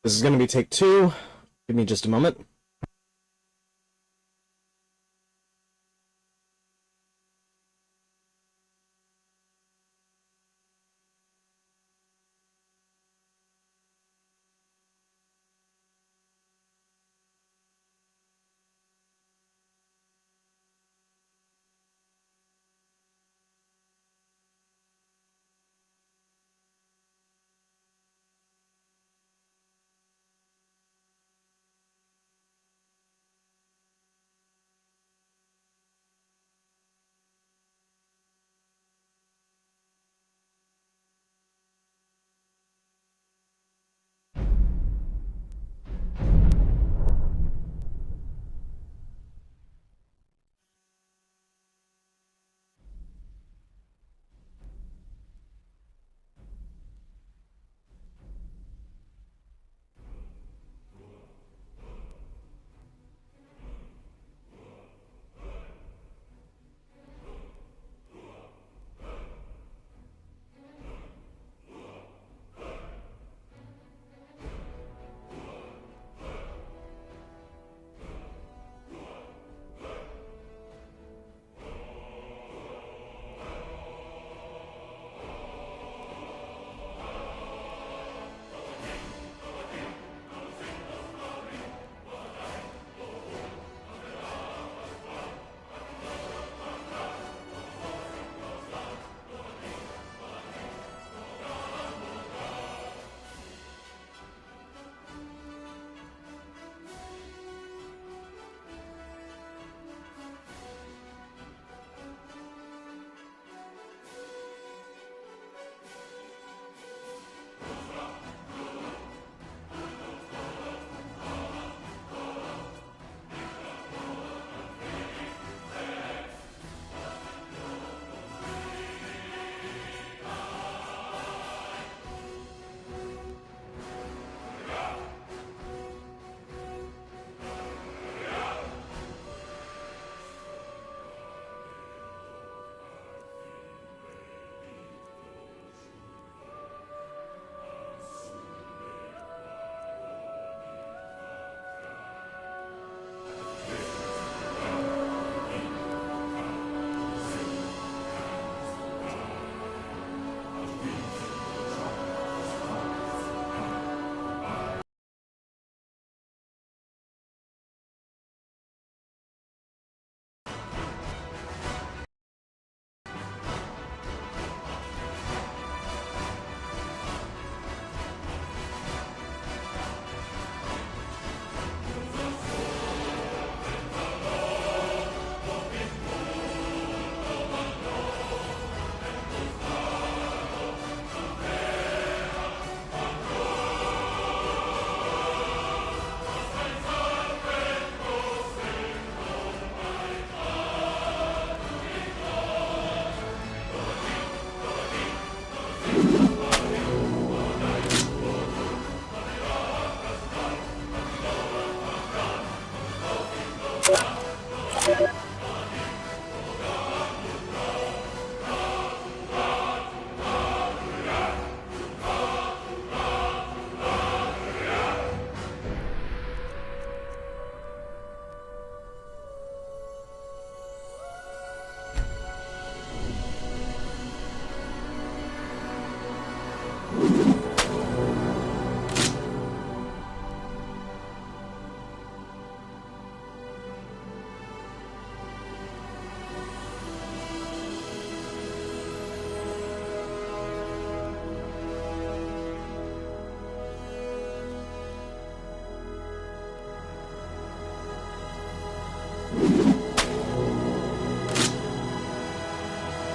This is going to be take 2. Give me just a moment.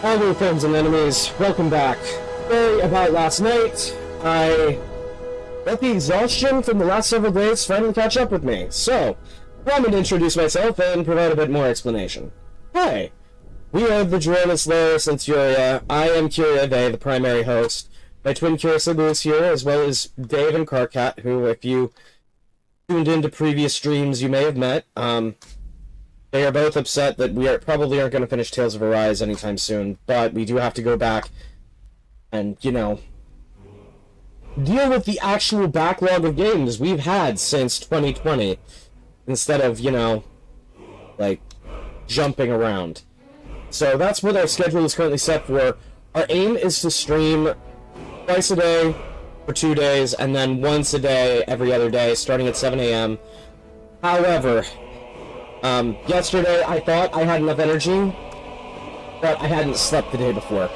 Hello friends and enemies, welcome back. Sorry about last night. I let the exhaustion from the last several days finally catch up with me. So, I'm going to introduce myself and provide a bit more explanation. Hi, we are the Drona Slayer since Curia. I am Curia Day, the primary host. My twin Curissa is here, as well as Dave and Carcat, who, if you tuned into previous streams, you may have met. They are both upset that we probably aren't going to finish Tales of Arise anytime soon, but we do have to go back and, you know, deal with the actual backlog of games we've had since 2020, instead of, you know, like, jumping around. So that's what our schedule is currently set for. Our aim is to stream twice a day for 2 days, and then once a day every other day, starting at 7 a.m. However, yesterday I thought I had enough energy, but I hadn't slept the day before.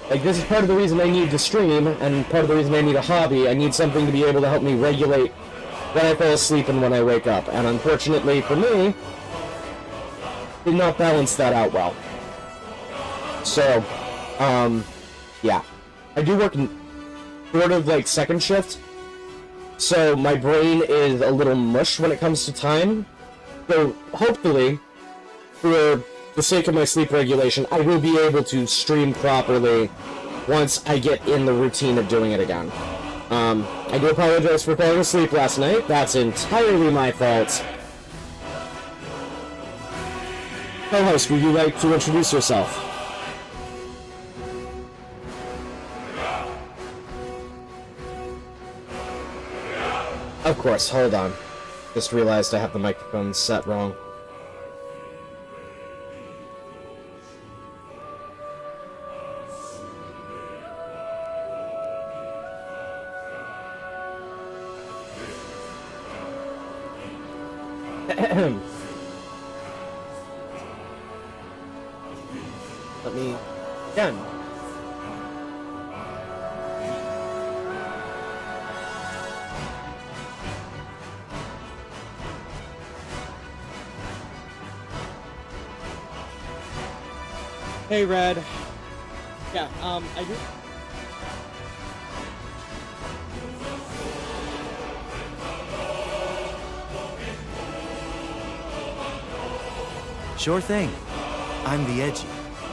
Like, this is part of the reason I need to stream, and part of the reason I need a hobby. I need something to be able to help me regulate when I fall asleep and when I wake up. And unfortunately for me, did not balance that out well. So, yeah. I do work in sort of like second shift, so my brain is a little mush when it comes to time. So hopefully, for the sake of my sleep regulation, I will be able to stream properly once I get in the routine of doing it again. I do apologize for falling asleep last night. That's entirely my fault. Co-host, would you like to introduce yourself? Of course, hold on. Just realized I have the microphone set wrong. Let me... again. Hey, Red. Yeah, I do... Sure thing. I'm the edgy,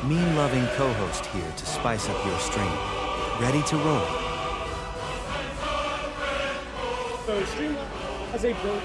meme-loving co-host here to spice up your stream. Ready to roll. So, Streamline has a build...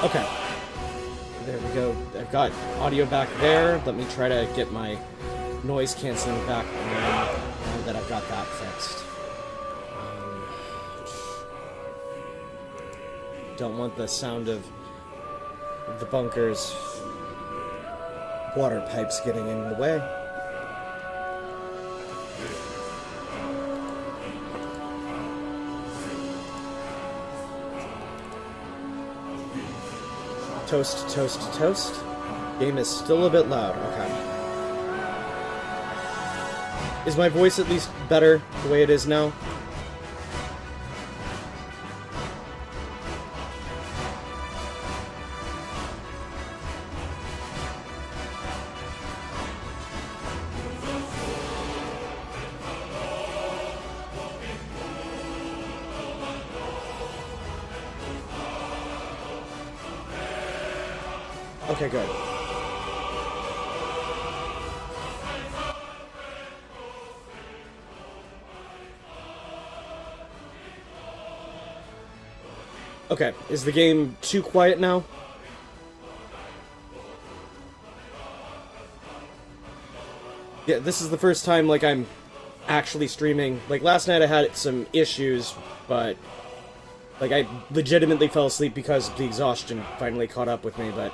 Okay. There we go. I've got audio back there. Let me try to get my noise canceling back on now that I've got that fixed. Don't want the sound of the bunker's water pipes getting in the way. Toast, toast, toast. Game is still a bit loud. Okay. Is my voice at least better the way it is now? Okay, good. Okay, is the game too quiet now? Yeah, this is the first time, like, I'm actually streaming. Like, last night I had some issues, but, like, I legitimately fell asleep because the exhaustion finally caught up with me, but,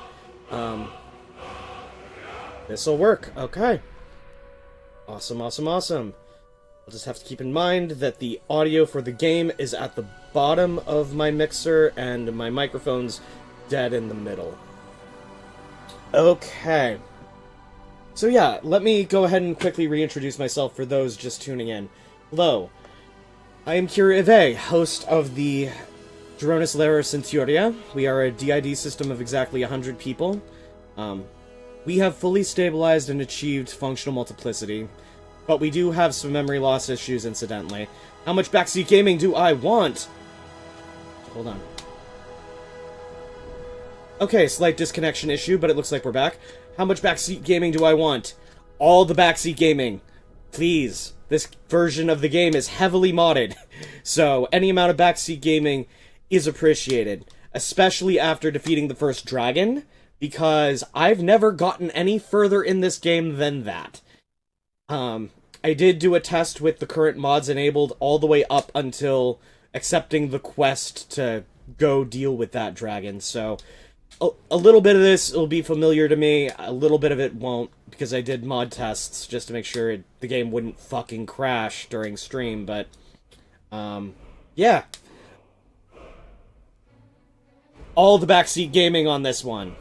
this'll work. Okay. Awesome, awesome, awesome. I'll just have to keep in mind that the audio for the game is at the bottom of my mixer, and my microphone's dead in the middle. Okay. So yeah, let me go ahead and quickly reintroduce myself for those just tuning in. Hello. I am Kira host of the Dronis Lara Centuria. We are a DID system of exactly 100 people. We have fully stabilized and achieved functional multiplicity, but we do have some memory loss issues, incidentally. How much backseat gaming do I want? Hold on. Okay, slight disconnection issue, but it looks like we're back. How much backseat gaming do I want? All the backseat gaming. Please. This version of the game is heavily modded, so any amount of backseat gaming is appreciated, especially after defeating the first dragon, because I've never gotten any further in this game than that. I did do a test with the current mods enabled all the way up until accepting the quest to go deal with that dragon, so a little bit of this will be familiar to me, a little bit of it won't, because I did mod tests just to make sure the game wouldn't fucking crash during stream, but, yeah. All the backseat gaming on this one.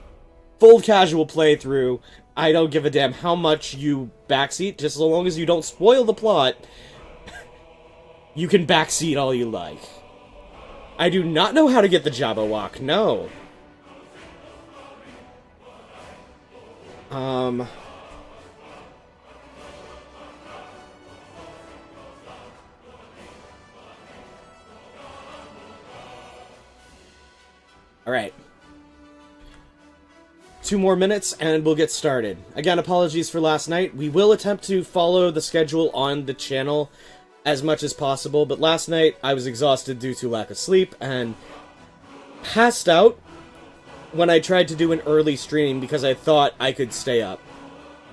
Full casual playthrough. I don't give a damn how much you backseat, just so long as you don't spoil the plot. You can backseat all you like. I do not know how to get the Jabba walk, no. Alright. 2 more minutes, and we'll get started. Again, apologies for last night. We will attempt to follow the schedule on the channel as much as possible, but last night I was exhausted due to lack of sleep, and passed out when I tried to do an early stream because I thought I could stay up.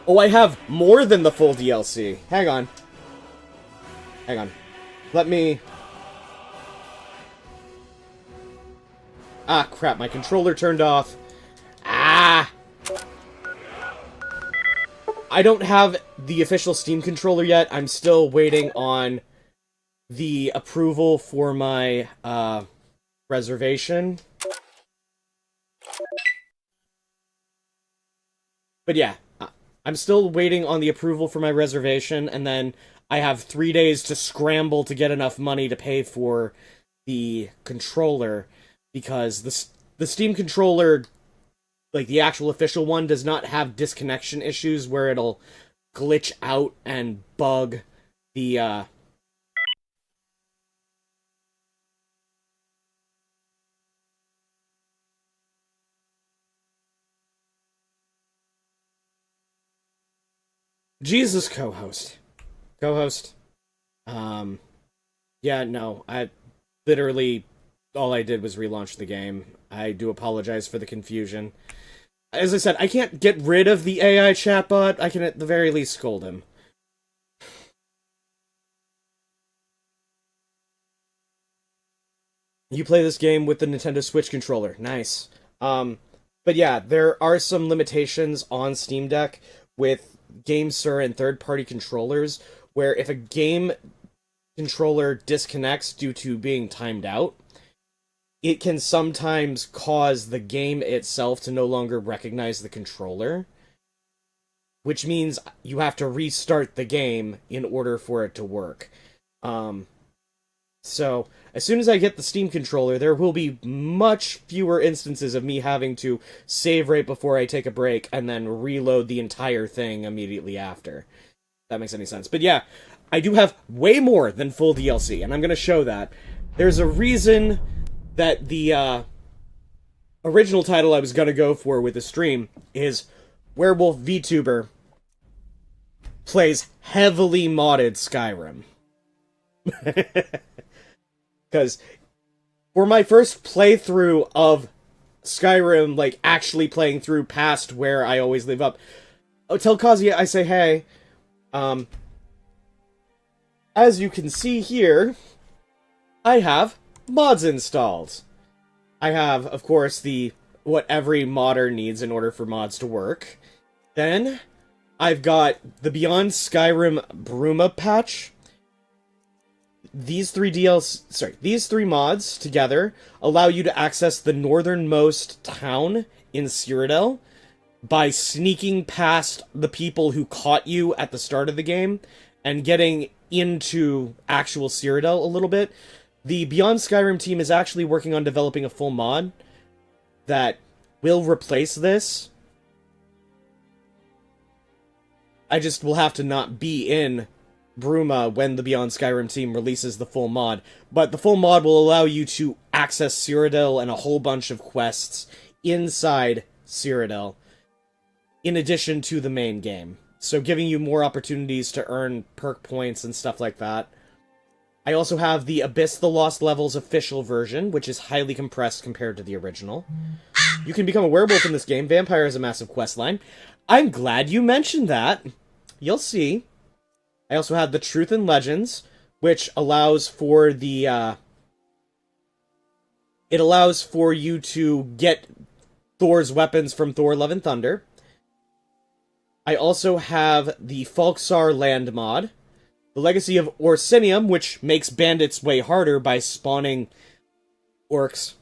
Oh, I have more than the full DLC. Hang on. Hang on. Let me... Ah, crap, my controller turned off. Ah! I don't have the official Steam controller yet. I'm still waiting on the approval for my, reservation. But yeah, I'm still waiting on the approval for my reservation, and then I have 3 days to scramble to get enough money to pay for the controller, because the Steam controller, like the actual official one, does not have disconnection issues where it'll glitch out and bug the, Jesus, co-host. Co-host. Yeah, no, I literally all I did was relaunch the game. I do apologize for the confusion. As I said, I can't get rid of the AI chatbot. I can at the very least scold him. You play this game with the Nintendo Switch controller. Nice. But yeah, there are some limitations on Steam Deck with GameSir and third-party controllers, where if a game controller disconnects due to being timed out, it can sometimes cause the game itself to no longer recognize the controller, which means you have to restart the game in order for it to work. So, as soon as I get the Steam controller, there will be much fewer instances of me having to save right before I take a break and then reload the entire thing immediately after. If that makes any sense. But yeah, I do have way more than full DLC, and I'm going to show that. There's a reason that the original title I was going to go for with the stream is Werewolf VTuber plays heavily modded Skyrim. Because for my first playthrough of Skyrim, like actually playing through past where I always leave up, tell Kazuya I say hey. As you can see here, I have mods installed. I have, of course, what every modder needs in order for mods to work. Then I've got the Beyond Skyrim Bruma patch. These three mods together allow you to access the northernmost town in Cyrodiil by sneaking past the people who caught you at the start of the game and getting into actual Cyrodiil a little bit. The Beyond Skyrim team is actually working on developing a full mod that will replace this. I just will have to not be in Bruma when the Beyond Skyrim team releases the full mod. But the full mod will allow you to access Cyrodiil and a whole bunch of quests inside Cyrodiil, in addition to the main game. So giving you more opportunities to earn perk points and stuff like that. I also have the Abyss the Lost Levels official version, which is highly compressed compared to the original. You can become a werewolf in this game. Vampire has a massive questline. I'm glad you mentioned that. You'll see. I also have the Truth and Legends, which allows for the, it allows for you to get Thor's weapons from Thor Love and Thunder. I also have the Falksar Land mod, the Legacy of Orsinium, which makes bandits way harder by spawning orcs.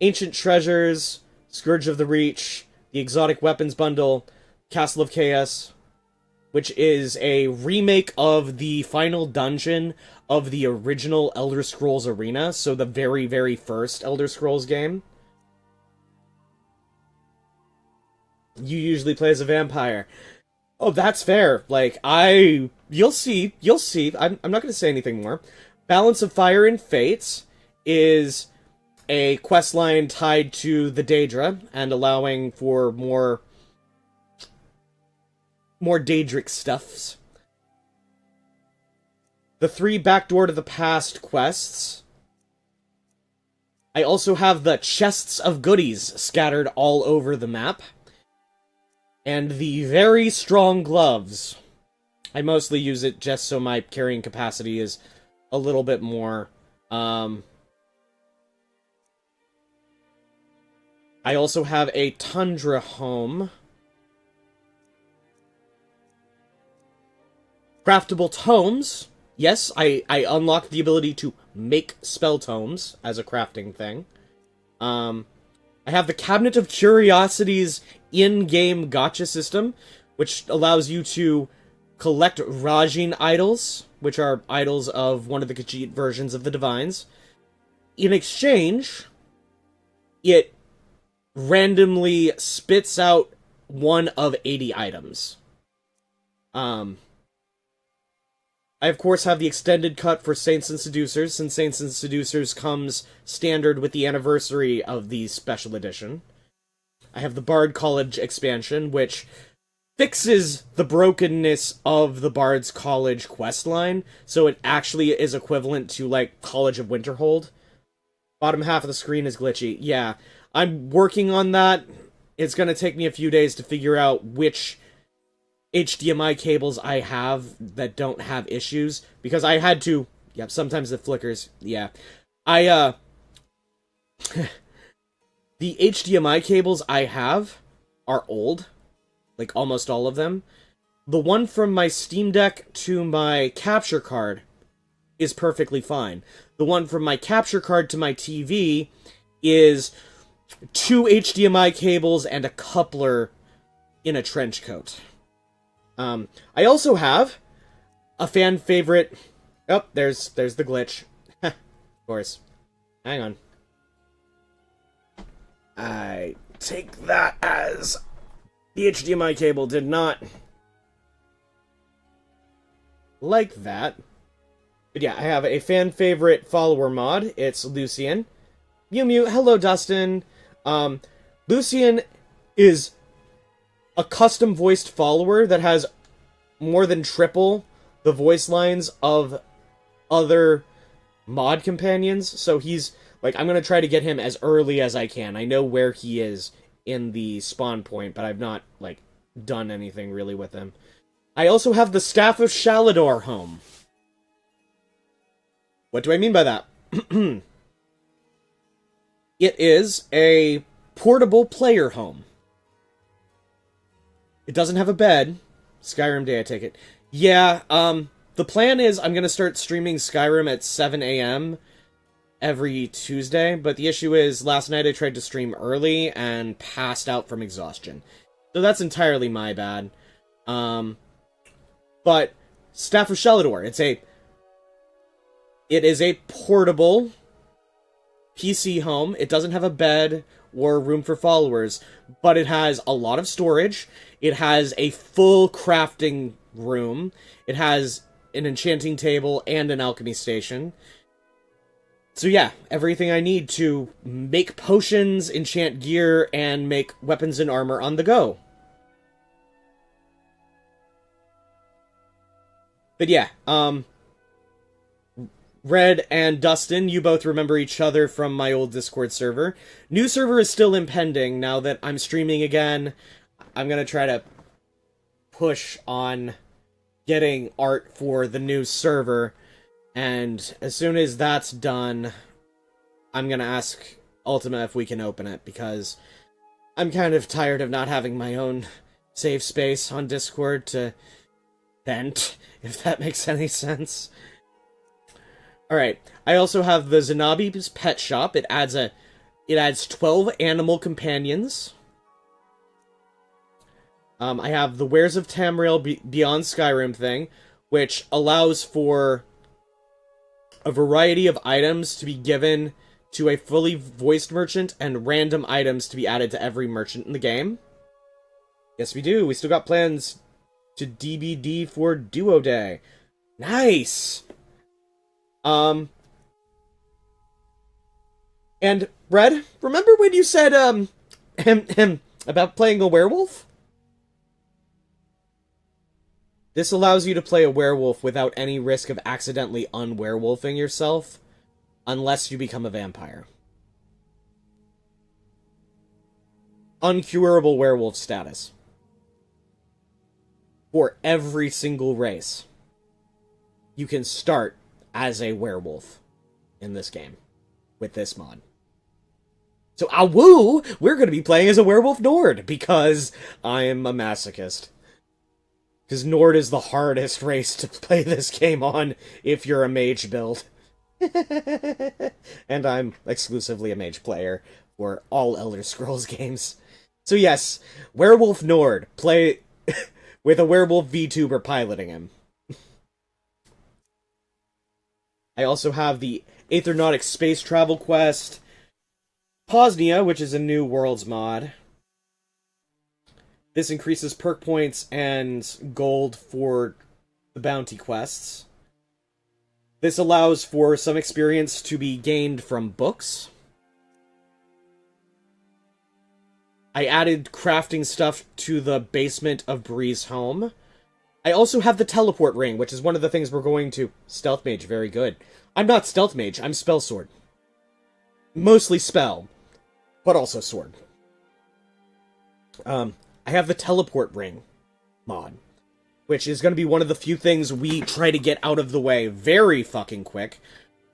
Ancient Treasures, Scourge of the Reach, the Exotic Weapons Bundle, Castle of Chaos, which is a remake of the final dungeon of the original Elder Scrolls Arena, so the very, very first Elder Scrolls game. You usually play as a vampire. Oh, that's fair. Like, you'll see. I'm not going to say anything more. Balance of Fire and Fates is a questline tied to the Daedra and allowing for more Daedric stuffs. The 3 Backdoor to the Past quests. I also have the Chests of Goodies scattered all over the map. And the Very Strong Gloves. I mostly use it just so my carrying capacity is a little bit more. I also have a Tundra Home. Craftable Tomes. Yes, I unlocked the ability to make spell tomes as a crafting thing. I have the Cabinet of Curiosities in-game gacha system, which allows you to collect Rajin idols, which are idols of one of the Khajiit versions of the Divines. In exchange, it randomly spits out one of 80 items. I, of course, have the extended cut for Saints and Seducers, since Saints and Seducers comes standard with the anniversary of the special edition. I have the Bard College expansion, which, fixes the brokenness of the Bard's College questline, so it actually is equivalent to, like, College of Winterhold. Bottom half of the screen is glitchy. Yeah, I'm working on that. It's gonna take me a few days to figure out which HDMI cables I have that don't have issues, because I had to... Yep, sometimes it flickers. Yeah. The HDMI cables I have are old. Like, almost all of them. The one from my Steam Deck to my capture card is perfectly fine. The one from my capture card to my TV is 2 HDMI cables and a coupler in a trench coat. I also have a fan favorite... Oh, there's the glitch. Of course. Hang on. I take that as the HDMI cable did not like that. But yeah, I have a fan favorite follower mod. It's Lucian. Mew Mew, hello Dustin. Lucian is a custom voiced follower that has more than triple the voice lines of other mod companions. So he's, like, I'm gonna try to get him as early as I can. I know where he is in the spawn point, but I've not, like, done anything really with him. I also have the Staff of Shalador home. What do I mean by that? It is a portable player home. It doesn't have a bed. Skyrim day, I take it. Yeah, the plan is I'm gonna start streaming Skyrim at 7 a.m. every Tuesday, but the issue is last night I tried to stream early and passed out from exhaustion. So that's entirely my bad. But Staff of Shalador, it is a portable PC home. It doesn't have a bed or room for followers, but it has a lot of storage. It has a full crafting room. It has an enchanting table and an alchemy station. So yeah, everything I need to make potions, enchant gear, and make weapons and armor on the go. But yeah, Red and Dustin, you both remember each other from my old Discord server. New server is still impending now that I'm streaming again. I'm gonna try to push on getting art for the new server. And as soon as that's done, I'm gonna ask Ultima if we can open it, because I'm kind of tired of not having my own save space on Discord to vent, if that makes any sense. Alright, I also have the Zanabi's Pet Shop. It adds 12 animal companions. I have the Wares of Tamriel Beyond Skyrim thing, which allows for a variety of items to be given to a fully voiced merchant and random items to be added to every merchant in the game. Yes, we do. We still got plans to DBD for Duo Day. Nice! And, Red, remember when you said, about playing a werewolf? This allows you to play a werewolf without any risk of accidentally unwerewolfing yourself, unless you become a vampire. Uncurable werewolf status. For every single race. You can start as a werewolf in this game with this mod. So, woo! We're going to be playing as a werewolf Nord, because I'm a masochist. Because Nord is the hardest race to play this game on if you're a mage build. And I'm exclusively a mage player for all Elder Scrolls games. So yes, Werewolf Nord. Play with a werewolf VTuber piloting him. I also have the Aeternautic Space Travel Quest, Posnia, which is a new Worlds mod. This increases perk points and gold for the bounty quests. This allows for some experience to be gained from books. I added crafting stuff to the basement of Bree's home. I also have the teleport ring, which is one of the things we're going to... Stealth mage, very good. I'm not stealth mage, I'm spell sword. Mostly spell, but also sword. I have the teleport ring mod, which is going to be one of the few things we try to get out of the way very fucking quick,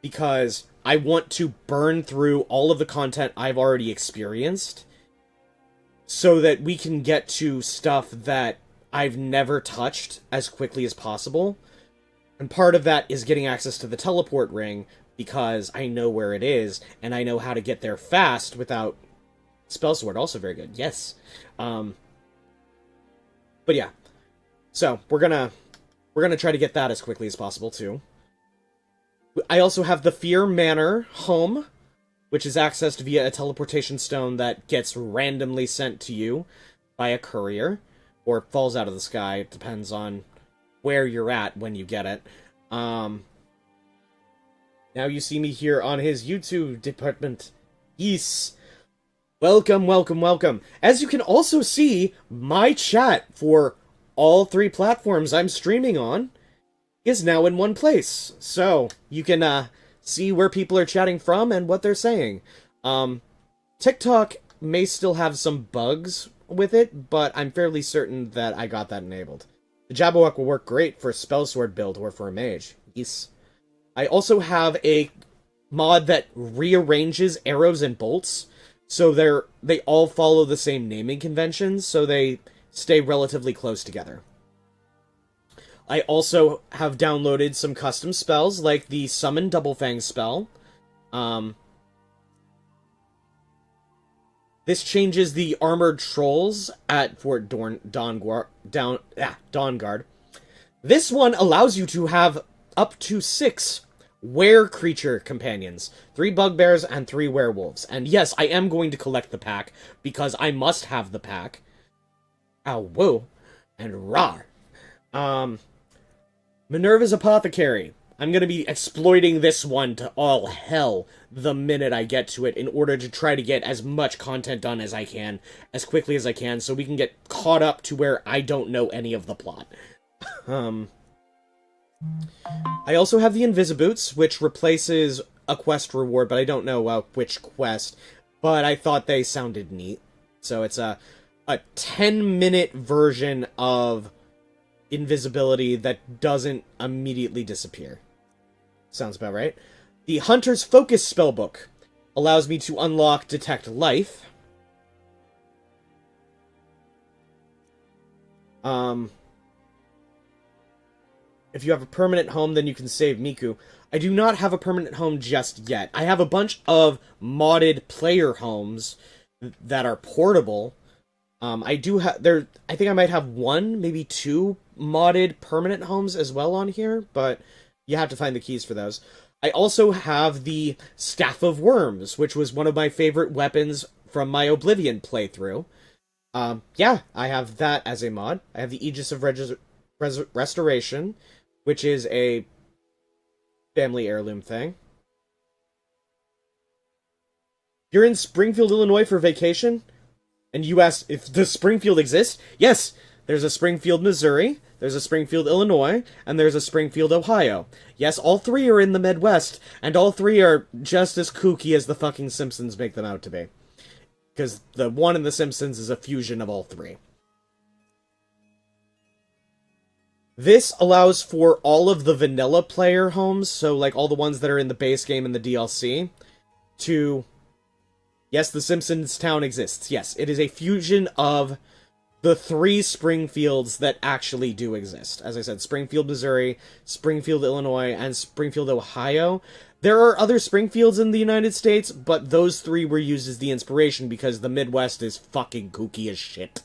because I want to burn through all of the content I've already experienced, so that we can get to stuff that I've never touched as quickly as possible. And part of that is getting access to the teleport ring, because I know where it is, and I know how to get there fast without... Spell sword, also very good, yes. But yeah. So, we're gonna try to get that as quickly as possible, too. I also have the Fear Manor home, which is accessed via a teleportation stone that gets randomly sent to you by a courier, or falls out of the sky. It depends on where you're at when you get it. Now you see me here on his YouTube department. Yes. Welcome, welcome, welcome. As you can also see, my chat for all 3 platforms I'm streaming on is now in one place. So, you can see where people are chatting from and what they're saying. TikTok may still have some bugs with it, but I'm fairly certain that I got that enabled. The Jabberwock will work great for a spell sword build or for a mage. Yes. I also have a mod that rearranges arrows and bolts, so they all follow the same naming conventions, so they stay relatively close together. I also have downloaded some custom spells, like the Summon Double Fang spell. This changes the armored trolls at Fort Dawnguard. This one allows you to have up to 6 were creature companions, 3 bugbears and 3 werewolves. And yes, I am going to collect the pack, because I must have the pack. Ow, whoa, and rar. Minerva's Apothecary. I'm going to be exploiting this one to all hell the minute I get to it, in order to try to get as much content done as I can, as quickly as I can, so we can get caught up to where I don't know any of the plot. I also have the Invisiboots, which replaces a quest reward, but I don't know which quest, but I thought they sounded neat. So it's a 10-minute version of invisibility that doesn't immediately disappear. Sounds about right. The Hunter's Focus spellbook allows me to unlock Detect Life. If you have a permanent home, then you can save Miku. I do not have a permanent home just yet. I have a bunch of modded player homes that are portable. I do have I think I might have 1, maybe 2 modded permanent homes as well on here, but you have to find the keys for those. I also have the Staff of Worms, which was one of my favorite weapons from my Oblivion playthrough. Yeah, I have that as a mod. I have the Aegis of Restoration, which is a family heirloom thing. You're in Springfield, Illinois for vacation? And you asked if does Springfield exist? Yes, there's a Springfield, Missouri, there's a Springfield, Illinois, and there's a Springfield, Ohio. Yes, all 3 are in the Midwest, and all 3 are just as kooky as the fucking Simpsons make them out to be. Because the one in The Simpsons is a fusion of all 3. This allows for all of the vanilla player homes, so like all the ones that are in the base game and the DLC, to... Yes, the Simpsons town exists. Yes, it is a fusion of the 3 Springfields that actually do exist. As I said, Springfield, Missouri, Springfield, Illinois, and Springfield, Ohio. There are other Springfields in the United States, but those 3 were used as the inspiration because the Midwest is fucking kooky as shit.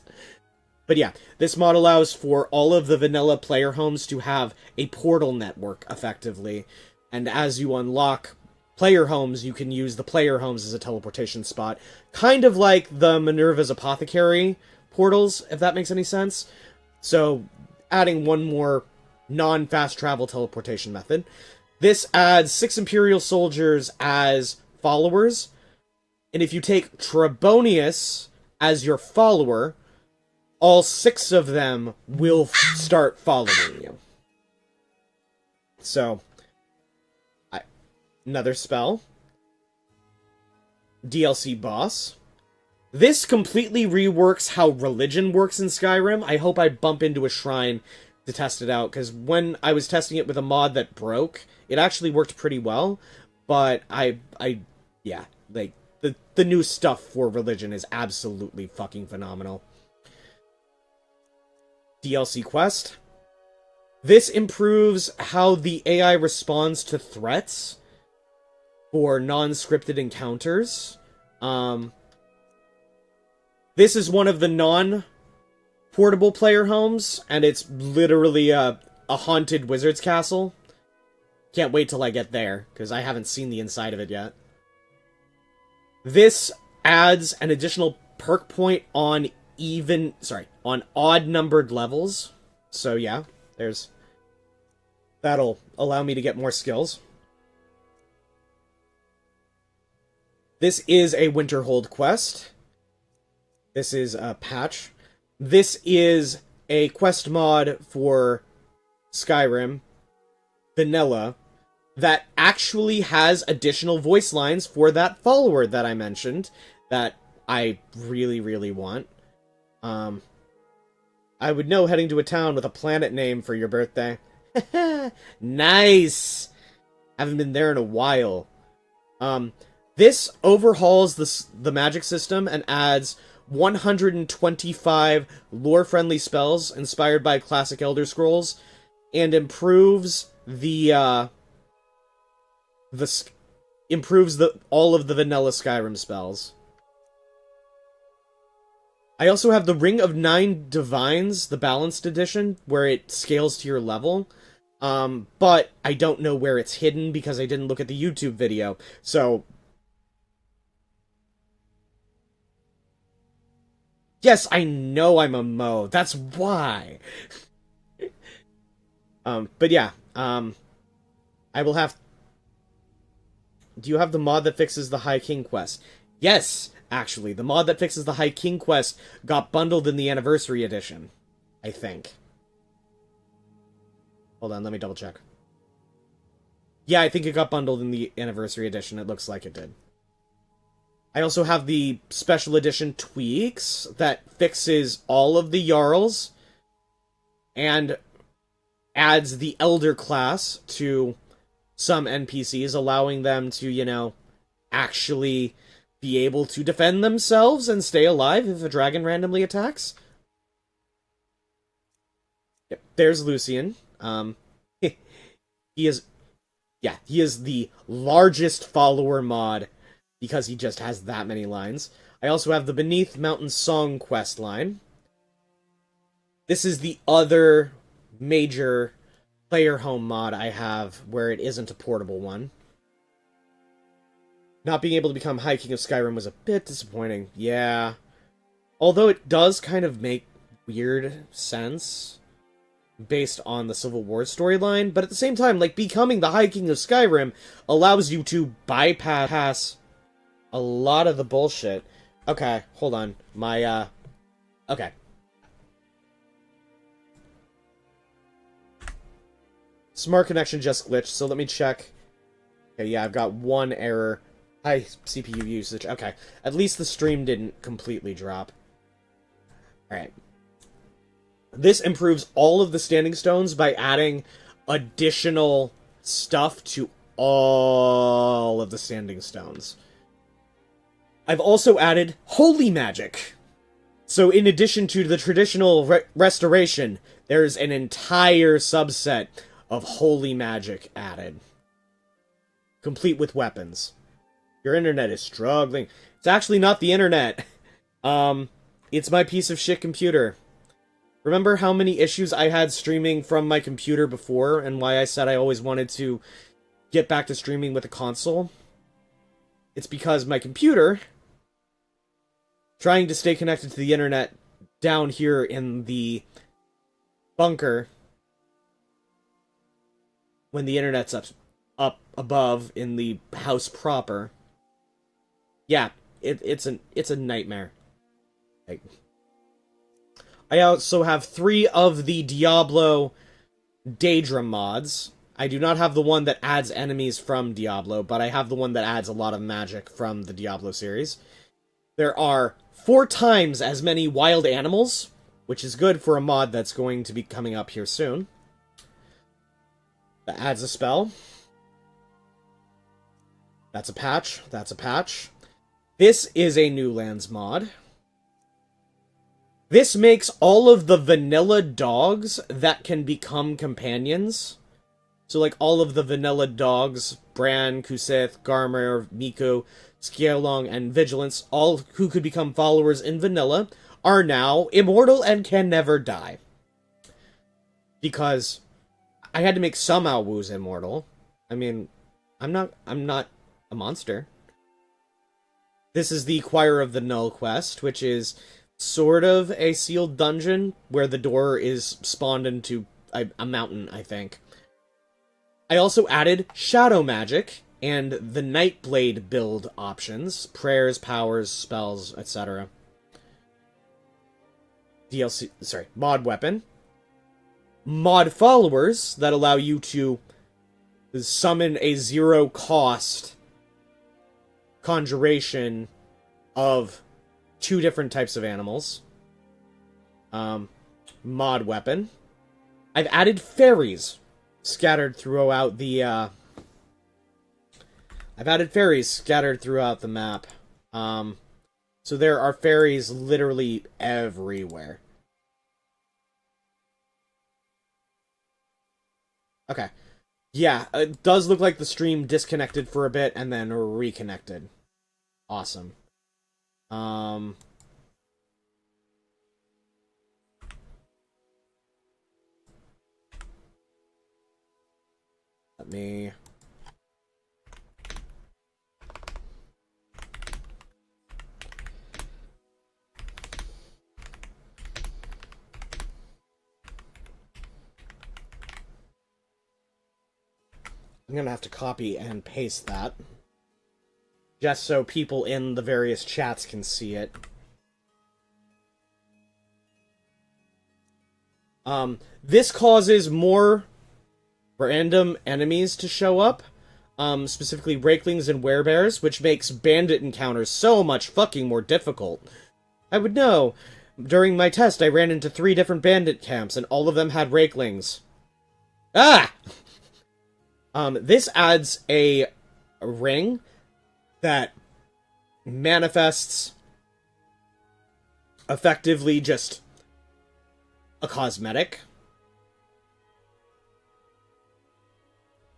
But yeah, this mod allows for all of the vanilla player homes to have a portal network, effectively. And as you unlock player homes, you can use the player homes as a teleportation spot. Kind of like the Minerva's Apothecary portals, if that makes any sense. So, adding one more non-fast travel teleportation method. This adds 6 Imperial soldiers as followers. And if you take Trebonius as your follower, all 6 of them will start following you. So, another spell. DLC boss. This completely reworks how religion works in Skyrim. I hope I bump into a shrine to test it out, because when I was testing it with a mod that broke, it actually worked pretty well, but yeah, like, the new stuff for religion is absolutely fucking phenomenal. DLC quest. This improves how the AI responds to threats for non-scripted encounters. This is one of the non-portable player homes, and it's literally a haunted wizard's castle. Can't wait till I get there, because I haven't seen the inside of it yet. This adds an additional perk point on odd-numbered levels. So yeah, that'll allow me to get more skills. This is a Winterhold quest. This is a patch. This is a quest mod for Skyrim Vanilla that actually has additional voice lines for that follower that I mentioned that I really, really want. I would know heading to a town with a planet name for your birthday. Nice! Haven't been there in a while. This overhauls the magic system and adds 125 lore-friendly spells inspired by classic Elder Scrolls, and improves all of the vanilla Skyrim spells. I also have the Ring of 9 Divines, the balanced edition, where it scales to your level. But I don't know where it's hidden because I didn't look at the YouTube video. So, yes, I know I'm a Mo. That's why. But yeah, I will have... Do you have the mod that fixes the High King quest? Yes, actually. The mod that fixes the High King quest got bundled in the Anniversary Edition, I think. Hold on, let me double check. Yeah, I think it got bundled in the Anniversary Edition. It looks like it did. I also have the Special Edition tweaks that fixes all of the Jarls and adds the Elder class to some NPCs, allowing them to, you know, actually be able to defend themselves and stay alive if a dragon randomly attacks. Yep, there's Lucian. He is the largest follower mod because he just has that many lines. I also have the Beneath Mountain Song quest line. This is the other major player home mod I have where it isn't a portable one. Not being able to become High King of Skyrim was a bit disappointing. Yeah. Although it does kind of make weird sense based on the Civil War storyline, but at the same time, like, becoming the High King of Skyrim allows you to bypass a lot of the bullshit. Okay, hold on. Okay. Smart connection just glitched, so let me check. Okay, yeah, I've got one error. High CPU usage. Okay, at least the stream didn't completely drop. Alright. This improves all of the standing stones by adding additional stuff to all of the standing stones. I've also added holy magic. So in addition to the traditional restoration, there's an entire subset of holy magic added. Complete with weapons. Your internet is struggling. It's actually not the internet. It's my piece of shit computer. Remember how many issues I had streaming from my computer before, and why I said I always wanted to get back to streaming with a console? It's because my computer, trying to stay connected to the internet down here in the bunker, when the internet's up above in the house proper. Yeah, it's a nightmare. I also have 3 of the Diablo Daedra mods. I do not have the one that adds enemies from Diablo, but I have the one that adds a lot of magic from the Diablo series. There are 4 times as many wild animals, which is good for a mod that's going to be coming up here soon. That adds a spell. That's a patch. That's a patch. This is a New Lands mod. This makes all of the vanilla dogs that can become companions. So, like, all of the vanilla dogs, Bran, Kusith, Garmer, Miko, Scialong, and Vigilance, all who could become followers in vanilla, are now immortal and can never die. Because I had to make some Owwoos immortal. I mean, I'm not a monster. This is the Choir of the Null quest, which is sort of a sealed dungeon where the door is spawned into a mountain, I think. I also added shadow magic and the Nightblade build options, prayers, powers, spells, etc. Mod weapon. Mod followers that allow you to summon a 0-cost conjuration of 2 different types of animals. Mod weapon. I've added fairies scattered throughout the map. So there are fairies literally everywhere. Okay. Yeah, it does look like the stream disconnected for a bit and then reconnected. Awesome. Let me... I'm gonna have to copy and paste that. Just so people in the various chats can see it. This causes more random enemies to show up. Specifically Rakelings and Werebears, which makes bandit encounters so much fucking more difficult. I would know. During my test, I ran into 3 different bandit camps, and all of them had Rakelings. Ah! This adds a ring that manifests effectively just a cosmetic.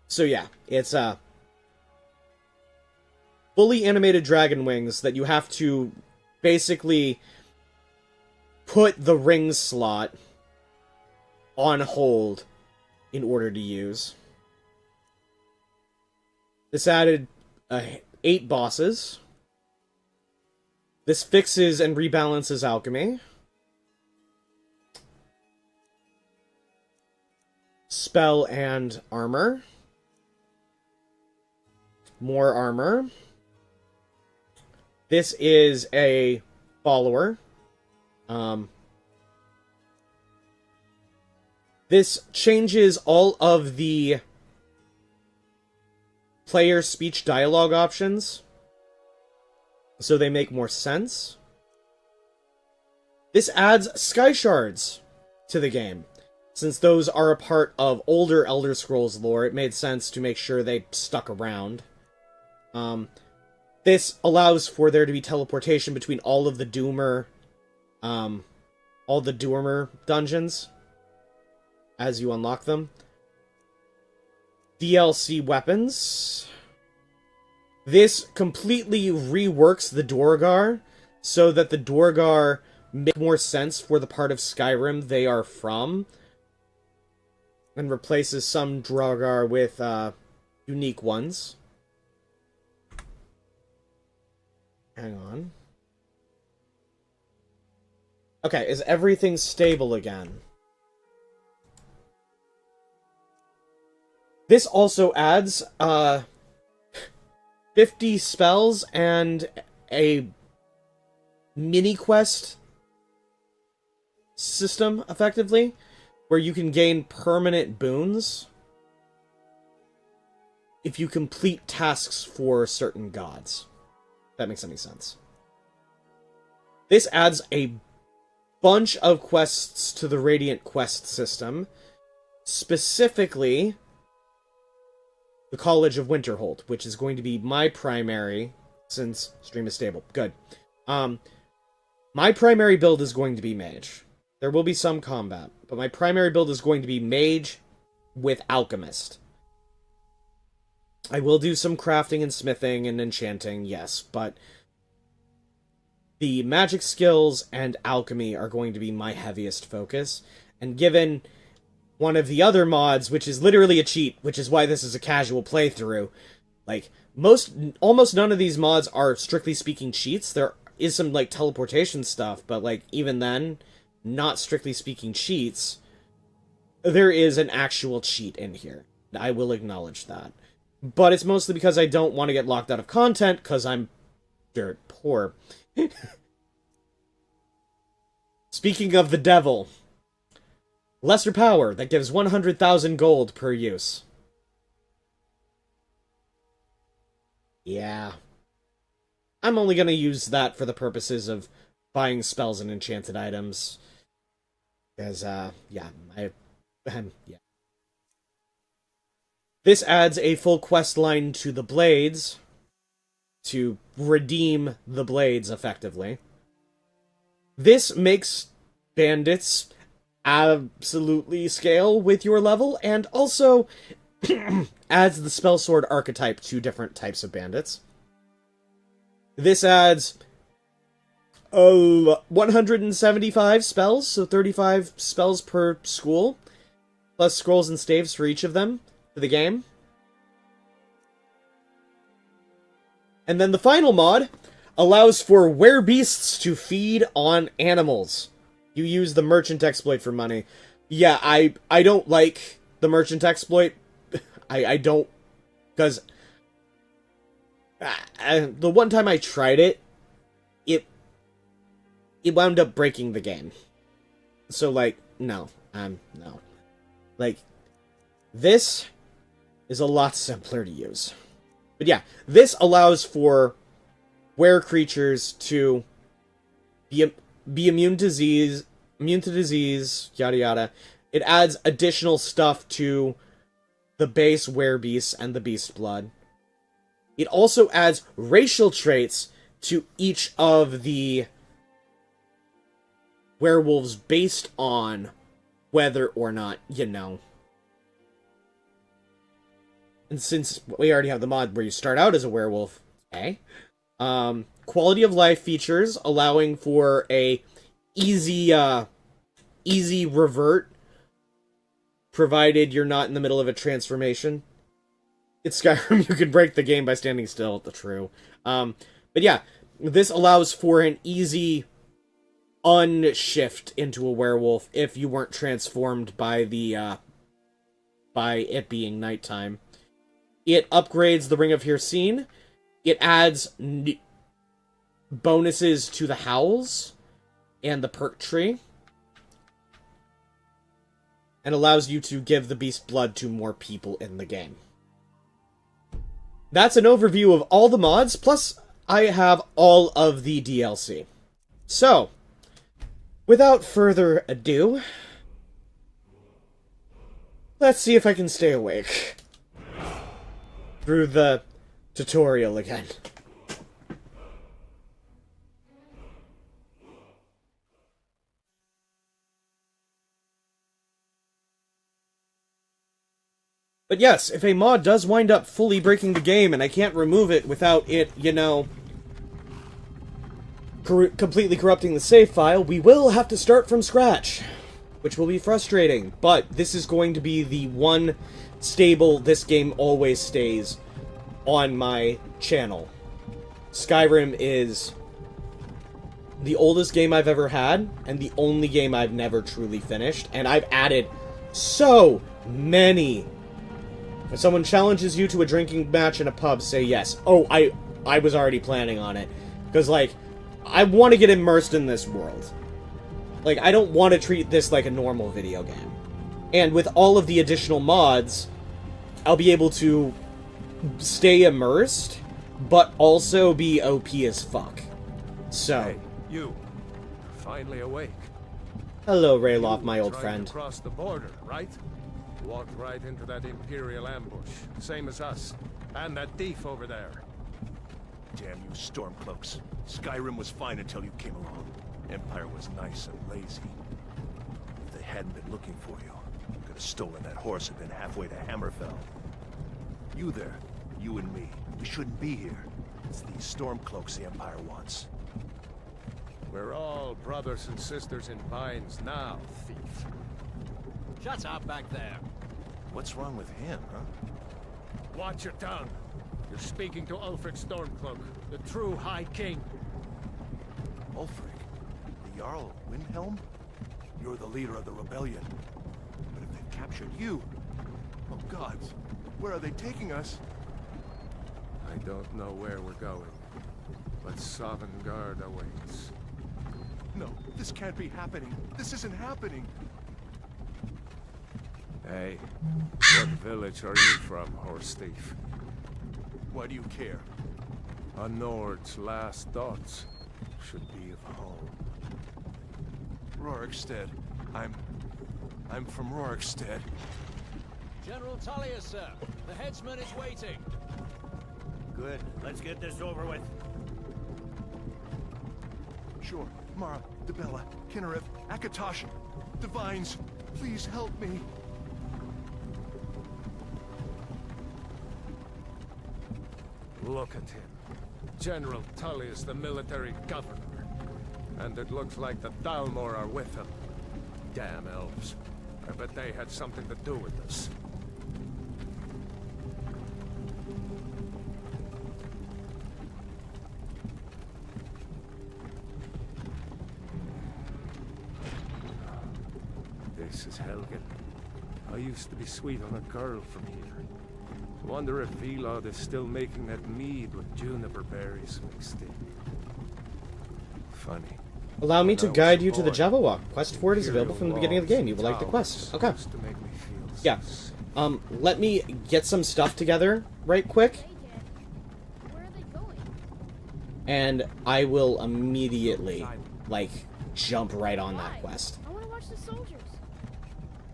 So yeah, it's fully animated dragon wings that you have to basically put the ring slot on hold in order to use. This added 8 bosses. This fixes and rebalances alchemy. Spell and armor. More armor. This is a follower. This changes all of the player speech dialogue options, so they make more sense. This adds sky shards to the game. Since those are a part of older Elder Scrolls lore, it made sense to make sure they stuck around. This allows for there to be teleportation between all of the Doomer, dungeons as you unlock them. DLC weapons. This completely reworks the Dorgar so that the Dorgar make more sense for the part of Skyrim they are from, and replaces some Dorgar with unique ones. Hang on. Okay, is everything stable again? This also adds 50 spells and a mini quest system, effectively, where you can gain permanent boons if you complete tasks for certain gods. If that makes any sense. This adds a bunch of quests to the Radiant Quest system, specifically the College of Winterhold, which is going to be my primary, since stream is stable. Good. My primary build is going to be mage. There will be some combat, but my primary build is going to be mage with alchemist. I will do some crafting and smithing and enchanting, yes, but the magic skills and alchemy are going to be my heaviest focus. And given one of the other mods, which is literally a cheat, which is why this is a casual playthrough, like, almost none of these mods are, strictly speaking, cheats. There is some, like, teleportation stuff, but, like, even then, not strictly speaking cheats. There is an actual cheat in here. I will acknowledge that. But it's mostly because I don't want to get locked out of content, because I'm dirt poor. Speaking of the devil, lesser power that gives 100,000 gold per use. Yeah. I'm only going to use that for the purposes of buying spells and enchanted items. Because, yeah. This adds a full quest line to the Blades, to redeem the Blades, effectively. This makes bandits absolutely scale with your level, and also adds the spell sword archetype to different types of bandits. This adds 175 spells, so 35 spells per school, plus scrolls and staves for each of them for the game. And then the final mod allows for werebeasts to feed on animals. You use the merchant exploit for money. Yeah, I don't like the merchant exploit. I don't, because the one time I tried it, it wound up breaking the game. So, like, no. No. Like, this is a lot simpler to use. But yeah, this allows for were creatures to be immune to disease, yada yada. It adds additional stuff to the base werebeasts and the beast blood. It also adds racial traits to each of the werewolves based on whether or not, you know. And since we already have the mod where you start out as a werewolf, okay. Quality of life features allowing for a easy revert, provided you're not in the middle of a transformation. It's Skyrim, you can break the game by standing still, true. But yeah, this allows for an easy unshift into a werewolf if you weren't transformed by the by it being nighttime. It upgrades the Ring of Hircine. It adds bonuses to the howls and the perk tree, and allows you to give the beast blood to more people in the game. That's an overview of all the mods, plus I have all of the DLC. So, without further ado, let's see if I can stay awake through the tutorial again. But yes, if a mod does wind up fully breaking the game and I can't remove it without it, you know, completely corrupting the save file, we will have to start from scratch, which will be frustrating. But this is going to be the one stable this game always stays on my channel. Skyrim is the oldest game I've ever had, and the only game I've never truly finished, and I've added so many. If someone challenges you to a drinking match in a pub, say yes. Oh, I was already planning on it. Because, like, I want to get immersed in this world. Like, I don't want to treat this like a normal video game. And with all of the additional mods, I'll be able to stay immersed, but also be OP as fuck. So... Hey, you. Finally awake. Hello, Rayloff, my old Tried friend. to cross the border, right? Walked right into that Imperial ambush. Same as us. And that thief over there. Damn you Stormcloaks. Skyrim was fine until you came along. Empire was nice and lazy. If they hadn't been looking for you, could have stolen that horse and been halfway to Hammerfell. You there, you and me, we shouldn't be here. It's these Stormcloaks the Empire wants. We're all brothers and sisters in binds now, thief. Shut up back there. What's wrong with him, huh? Watch your tongue. You're speaking to Ulfric Stormcloak, the true High King. Ulfric? The Jarl of Windhelm? You're the leader of the rebellion. But if they've captured you... Oh gods, where are they taking us? I don't know where we're going, but Sovngarde awaits. No, this can't be happening. This isn't happening. Hey, what village are you from, horse thief? Why do you care? A Nord's last thoughts should be of home. Rorikstead. I'm from Rorikstead. General Tullius, sir. The headsman is waiting. Good. Let's get this over with. Sure. Mara, Debella, Kinnereth, Akatosh, Divines, please help me. Look at him. General Tullius, the military governor. And it looks like the Dalmor are with him. Damn elves. I bet they had something to do with this. This is Helgen. I used to be sweet on a girl from here. Wonder if Velod is still making that mead with juniper berries mixed in. Funny. Allow me to When I guide was you a to the boy, Java Walk. Quest for it is available from the beginning of the game. You will like the quest. Okay. Used to make me feel Yeah. so Let me get some stuff together right quick, Where are they going? and I will immediately, like, jump right on that quest. I want to watch the soldiers.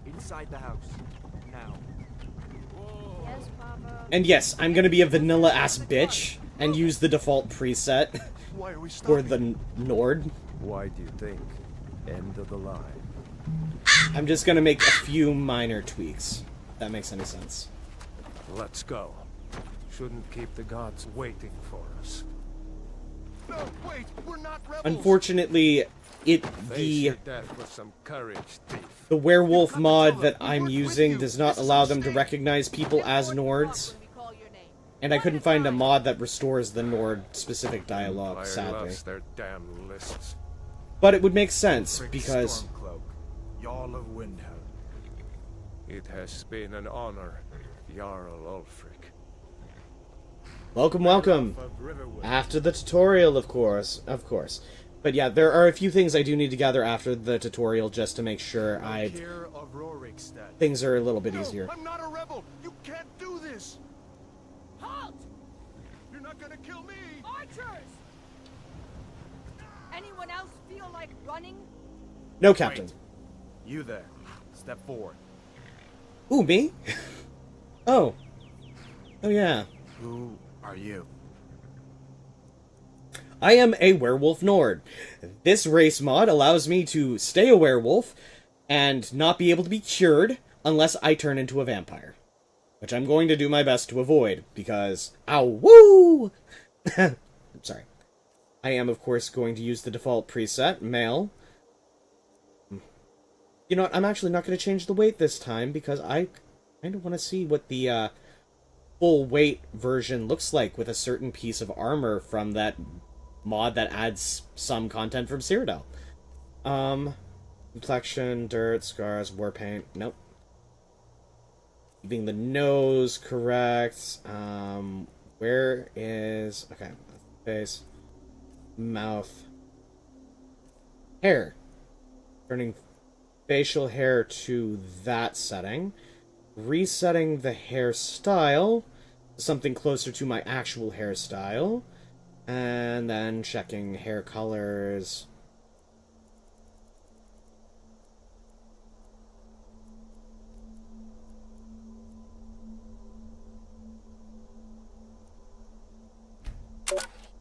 Inside the house. Now. Yes, Papa. And yes, I'm gonna be a vanilla-ass bitch and use the default preset Why are we stopping? for the Nord. Why do you think? End of the line. I'm just gonna make a few minor tweaks. If that makes any sense. Let's go. Shouldn't keep the gods waiting for us. No, wait, we're not rebels. Unfortunately, Face the your death with some courage, thief. the werewolf mod that I'm using does not allow them to recognize people as Nords, and I couldn't find a mod that restores the Nord-specific dialogue, Empire sadly. loves their damn lists. But it would make sense, because... Stormcloak, Jarl of Windhelm. It has been an honor, Jarl Ulfric. Welcome, welcome! Of Riverwood. After the tutorial, of course. Of course. But yeah, there are a few things I do need to gather after the tutorial just to make sure Care of Rorikstead. things are a little bit No, easier. I'm not a rebel. You can't do this. Halt! You're not gonna kill me. Archers! Anyone else feel like running? No, Captain. You there. Step forward. Ooh, me? Oh. Oh, yeah. Who are you? I am a werewolf Nord. This race mod allows me to stay a werewolf and not be able to be cured unless I turn into a vampire. Which I'm going to do my best to avoid, because... Ow, woo! I'm sorry. I am, of course, going to use the default preset, male. You know what, I'm actually not going to change the weight this time, because I kind of want to see what the full weight version looks like with a certain piece of armor from that mod that adds some content from Cyrodiil. Complexion, dirt, scars, war paint. Nope. Keeping the nose correct. Where is... Okay. Face. Mouth. Hair. Turning facial hair to that setting. Resetting the hairstyle to something closer to my actual hairstyle. And then checking hair colors.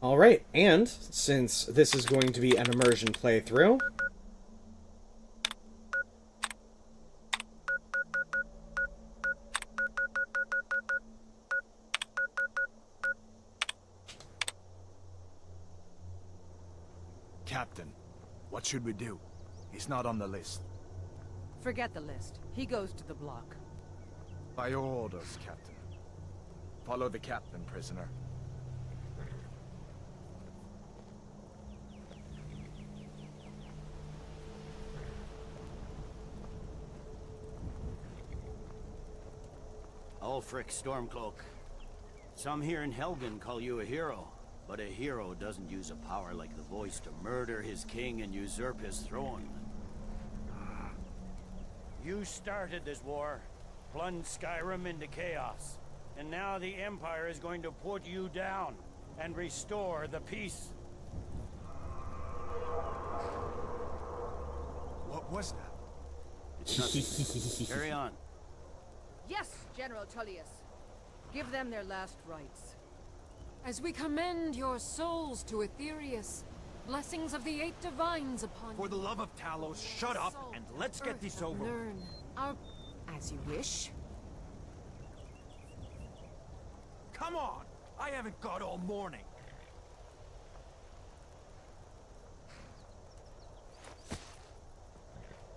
Alright, and since this is going to be an immersion playthrough, Captain, what should we do? He's not on the list. Forget the list. He goes to the block. By your orders, Captain. Follow the captain, prisoner. Ulfric Stormcloak. Some here in Helgen call you a hero, but a hero doesn't use a power like the voice to murder his king and usurp his throne. You started this war, plunged Skyrim into chaos, and now the Empire is going to put you down and restore the peace. What was that? It's nothing. Carry on. Yes, General Tullius. Give them their last rites. As we commend your souls to Aetherius, blessings of the 8 divines upon you. For the love of Talos, shut up and let's get this over. Learn our... As you wish. Come on! I haven't got all morning.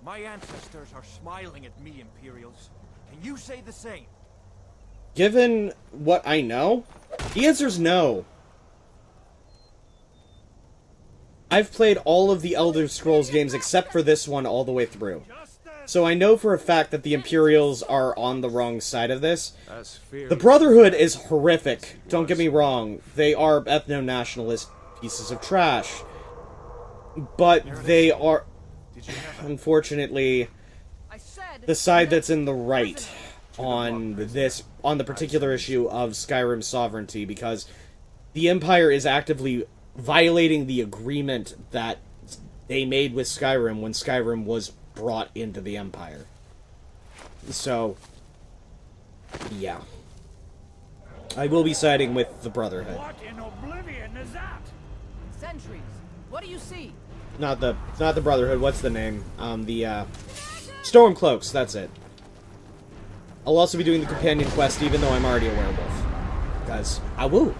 My ancestors are smiling at me, Imperials. Can you say the same? given what I know, the answer's no. I've played all of the Elder Scrolls games except for this one all the way through. So I know for a fact that the Imperials are on the wrong side of this. The Brotherhood is horrific, don't get me wrong. They are ethno-nationalist pieces of trash. But they are, unfortunately, the side that's in the right on the particular issue of Skyrim sovereignty, because the Empire is actively violating the agreement that they made with Skyrim when Skyrim was brought into the Empire. So, yeah. I will be siding with the Brotherhood. What in oblivion is that? Sentries, what do you see? Not the Brotherhood, what's the name? The Stormcloaks, that's it. I'll also be doing the companion quest even though I'm already a werewolf. Because, awoo!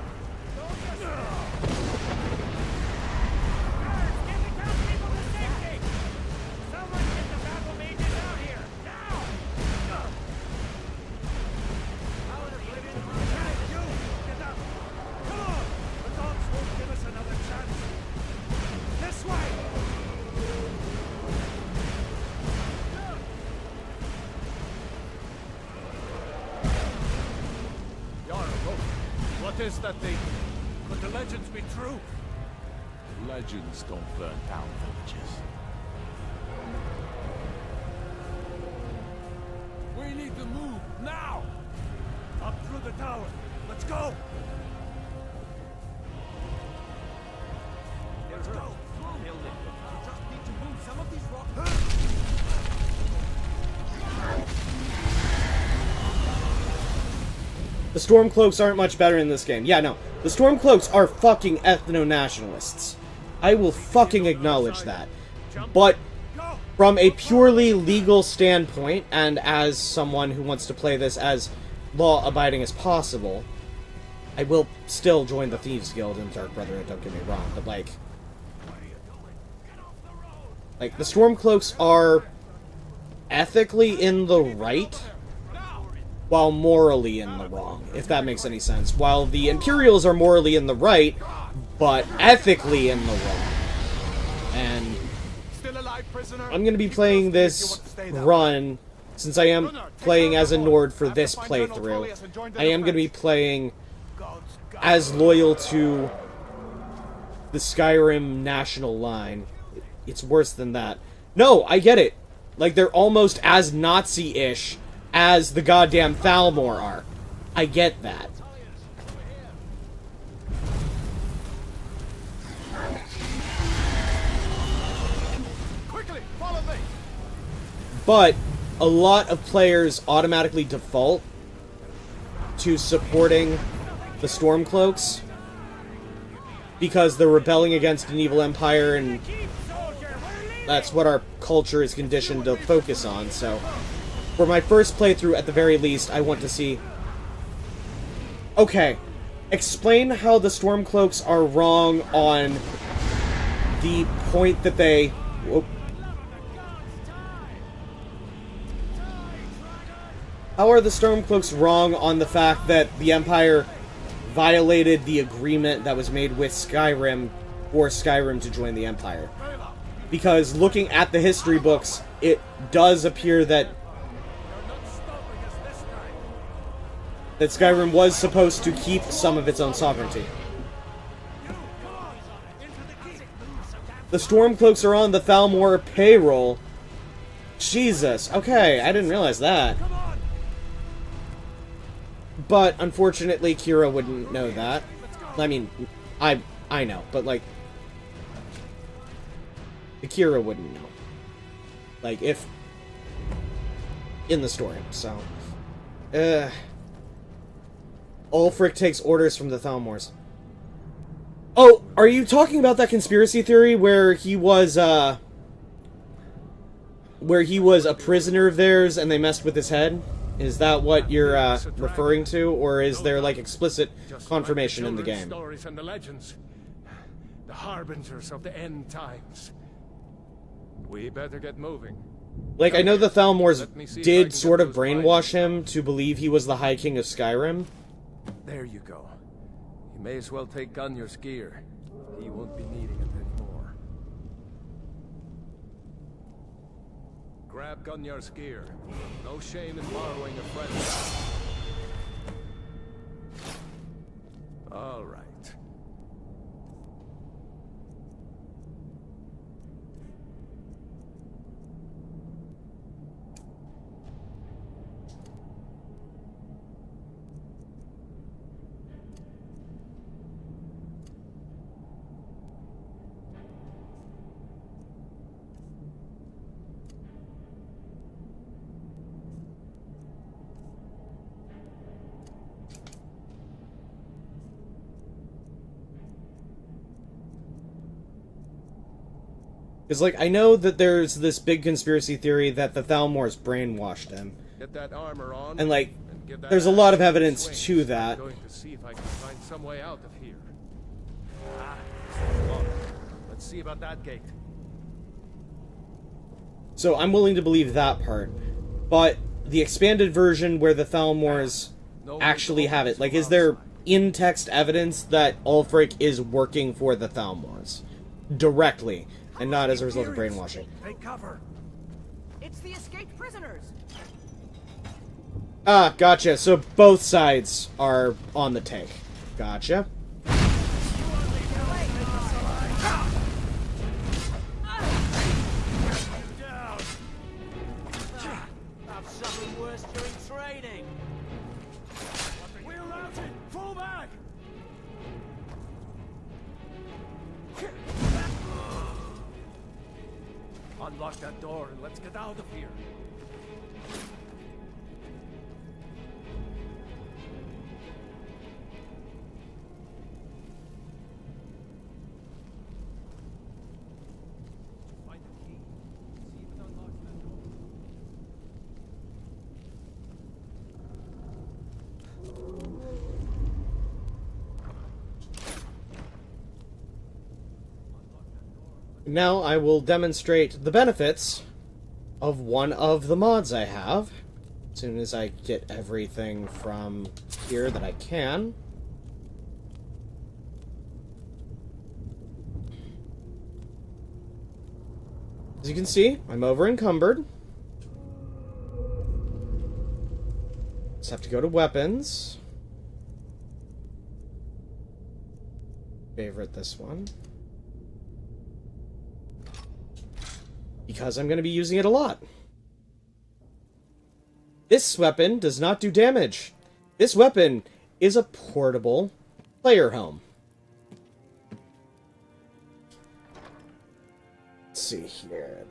What is that thing? Could the legends be true? Legends don't burn down villages. We need to move now! Up through the tower. Let's go! Let's go! Just need to move some of these rocks. The Stormcloaks aren't much better in this game. Yeah, no. The Stormcloaks are fucking ethno-nationalists. I will fucking acknowledge that. But from a purely legal standpoint, and as someone who wants to play this as law-abiding as possible, I will still join the Thieves Guild and Dark Brotherhood, don't get me wrong, but like, the Stormcloaks are ethically in the right, while morally in the wrong, if that makes any sense. While the Imperials are morally in the right, but ethically in the wrong. And I'm going to be playing this run, since I am playing as a Nord for this playthrough, I am going to be playing as loyal to the Skyrim national line. It's worse than that. No, I get it. Like, they're almost as Nazi-ish as the goddamn Thalmor are. I get that. Quickly, follow me. But a lot of players automatically default to supporting the Stormcloaks because they're rebelling against an evil empire, and that's what our culture is conditioned to focus on. So, for my first playthrough, at the very least, I want to see... Okay, explain how the Stormcloaks are wrong on the point that they... Whoop. How are the Stormcloaks wrong on the fact that the Empire violated the agreement that was made with Skyrim for Skyrim to join the Empire? Because looking at the history books, it does appear that Skyrim was supposed to keep some of its own sovereignty. The Stormcloaks are on the Thalmor payroll. Jesus, okay, I didn't realize that. But, unfortunately, Kira wouldn't know that. I mean, I know, but, like... Kira wouldn't know. Like, if... in the story, so... Ulfric takes orders from the Thalmors. Oh, are you talking about that conspiracy theory where he was a prisoner of theirs and they messed with his head? Is that what you're referring to, or is there like explicit confirmation in the game? Stories and the legends, the harbingers of the end times. We better get moving. Like, I know the Thalmors did sort of brainwash him to believe he was the High King of Skyrim. There you go. You may as well take Gunnar's gear. He won't be needing it anymore. Grab Gunnar's gear. No shame in borrowing a friend's. All right. Because, like, I know that there's this big conspiracy theory that the Thalmors brainwashed him. Get that armor on. And, like, and there's a lot of evidence to that. I'm going to see if I can find some way out of here. Let's see about that gate. So I'm willing to believe that part. But the expanded version where the Thalmors actually have it, like, is there in-text evidence that Ulfric is working for the Thalmors? Directly. And not as a result of brainwashing. Take cover. It's the escaped prisoners. Ah, gotcha. So both sides are on the take. Gotcha. I've suffered worse during training. We're routed. Fall back. Unlock that door and let's get out of here. Find the key. See if it unlocks that door. Now I will demonstrate the benefits of one of the mods I have. As soon as I get everything from here that I can. As you can see, I'm over encumbered. Just have to go to weapons. Favorite this one. because I'm going to be using it a lot. This weapon does not do damage. This weapon is a portable player home. Let's see here.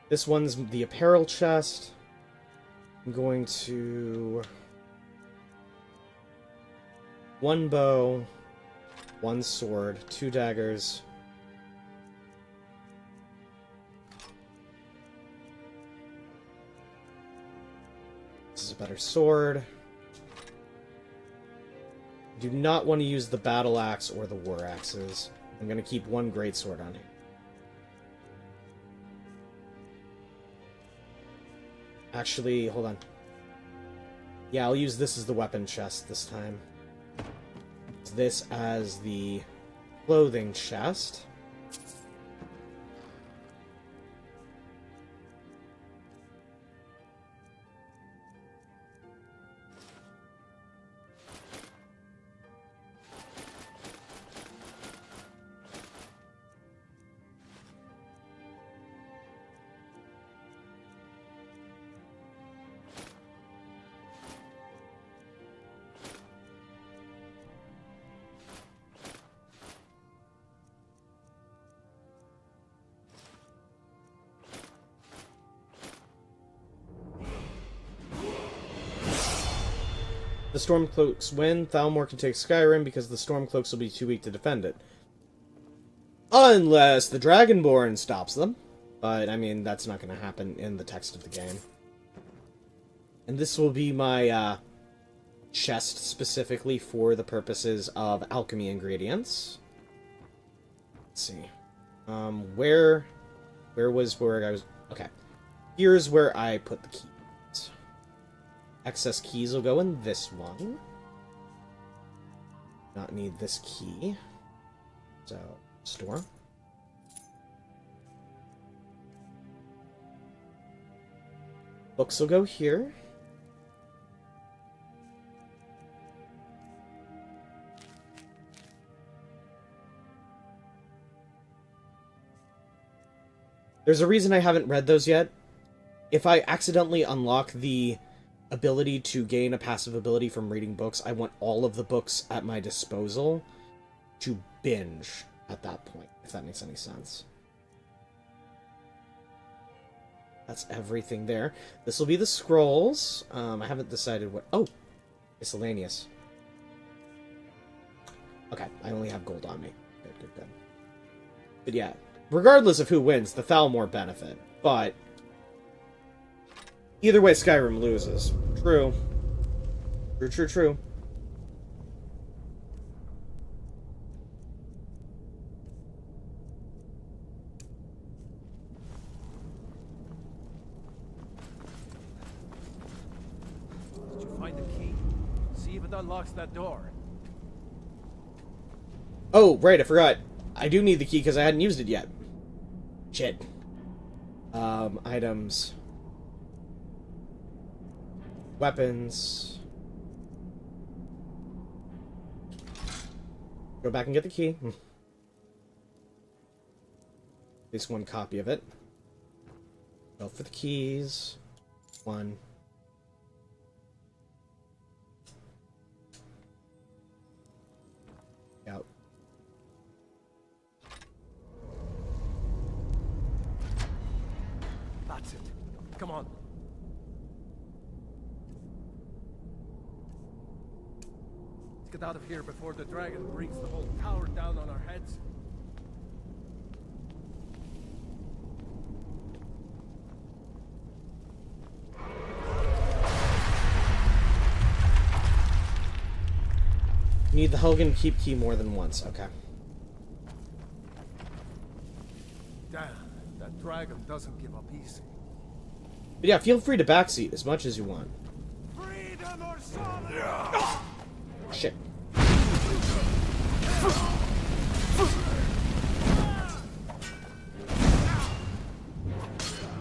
This one's the apparel chest. I'm going to... one bow, one sword, 2 daggers. This is a better sword. Do not want to use the battle axe or the war axes. I'm going to keep one greatsword on here. Actually, hold on. Yeah, I'll use this as the weapon chest this time. This as the clothing chest. The Stormcloaks win. Thalmor can take Skyrim because the Stormcloaks will be too weak to defend it. Unless the Dragonborn stops them. But, I mean, that's not going to happen in the text of the game. And this will be my chest specifically for the purposes of alchemy ingredients. Let's see. Where was where I was... Okay. Here's where I put the key. Excess keys will go in this one. Not need this key. So, store. Books will go here. There's a reason I haven't read those yet. If I accidentally unlock the ability to gain a passive ability from reading books, I want all of the books at my disposal to binge at that point, if that makes any sense. That's everything there. This will be the scrolls. I haven't decided what... Oh! Miscellaneous. Okay, I only have gold on me. Good. But yeah, regardless of who wins, the Thalmor benefit. But either way, Skyrim loses. True. True. Did you find the key? See if it unlocks that door. Oh, right, I forgot. I do need the key because I hadn't used it yet. Shit. Items. Weapons. Go back and get the key. At least one copy of it. Go for the keys. One. Out. That's it. Come on. Let's get out of here before the dragon brings the whole tower down on our heads. You need the Helgen keep key more than once. Okay. Damn, that dragon doesn't give up easy. But yeah, feel free to backseat as much as you want. Freedom or solid! Shit.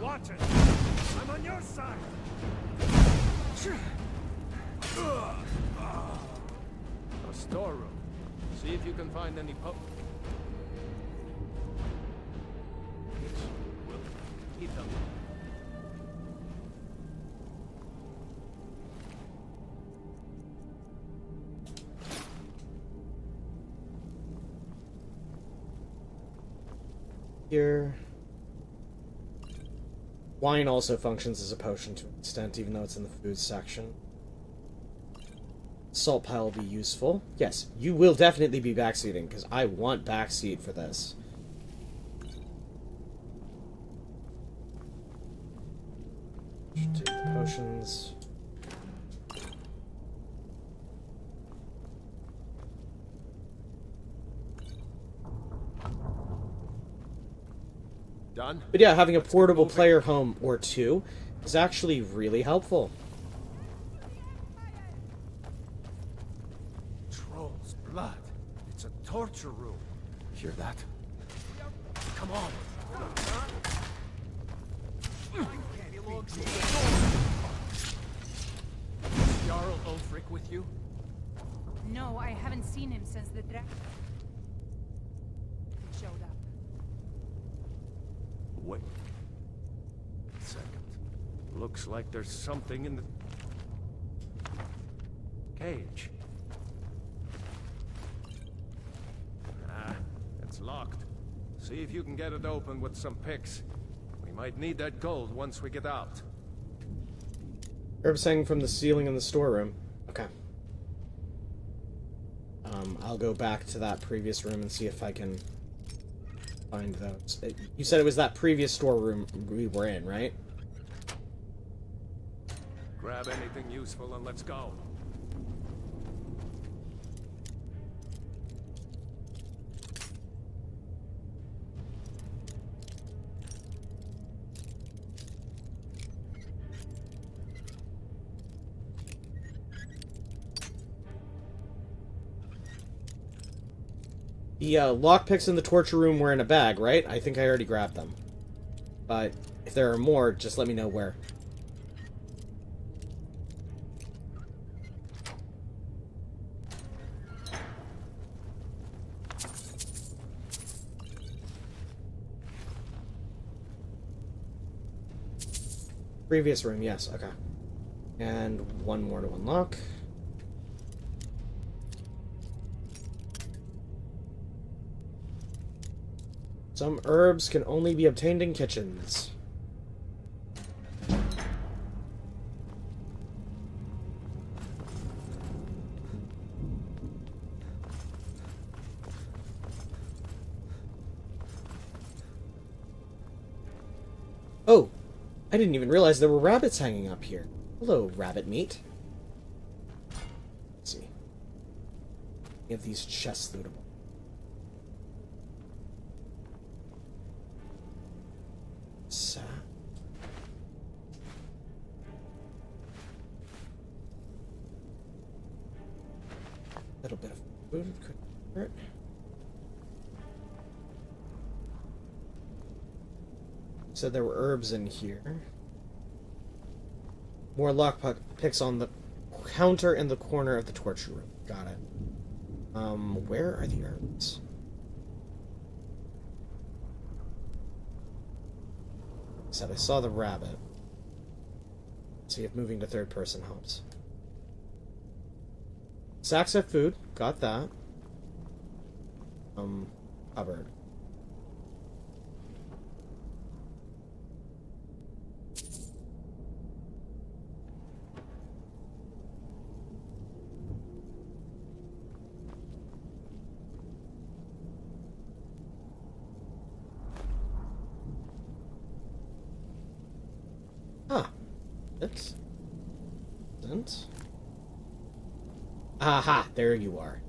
Watch it! I'm on your side! A storeroom. See if you can find any We'll keep them. Here. Wine also functions as a potion to an extent, even though it's in the food section. Salt pile will be useful. Yes, you will definitely be backseating, because I want backseat for this. Should take the potions. Done? But yeah, having a portable player home or two is actually really helpful. Troll's blood. It's a torture room. Hear that? Come on. Is Jarl Ulfric with you? No, I haven't seen him since the dragon showed up. Wait. A second. Looks like there's something in the cage. Ah, it's locked. See if you can get it open with some picks. We might need that gold once we get out. Herbs hanging from the ceiling in the storeroom. Okay. I'll go back to that previous room and see if I can find those. You said it was that previous storeroom we were in, right? Grab anything useful and let's go. The lockpicks in the torture room were in a bag, right? I think I already grabbed them. But if there are more, just let me know where. Previous room, yes, okay. And one more to unlock. Some herbs can only be obtained in kitchens. Oh, I didn't even realize there were rabbits hanging up here. Hello, rabbit meat. Let's see. We have these chests lootable. Little bit of food could hurt. Said there were herbs in here. More lock picks on the counter in the corner of the torture room. Got it. Where are the herbs? Said I saw the rabbit. See if moving to third person helps. Sacks of food, got that. Cupboard. Huh. Excellent. Aha, there you are.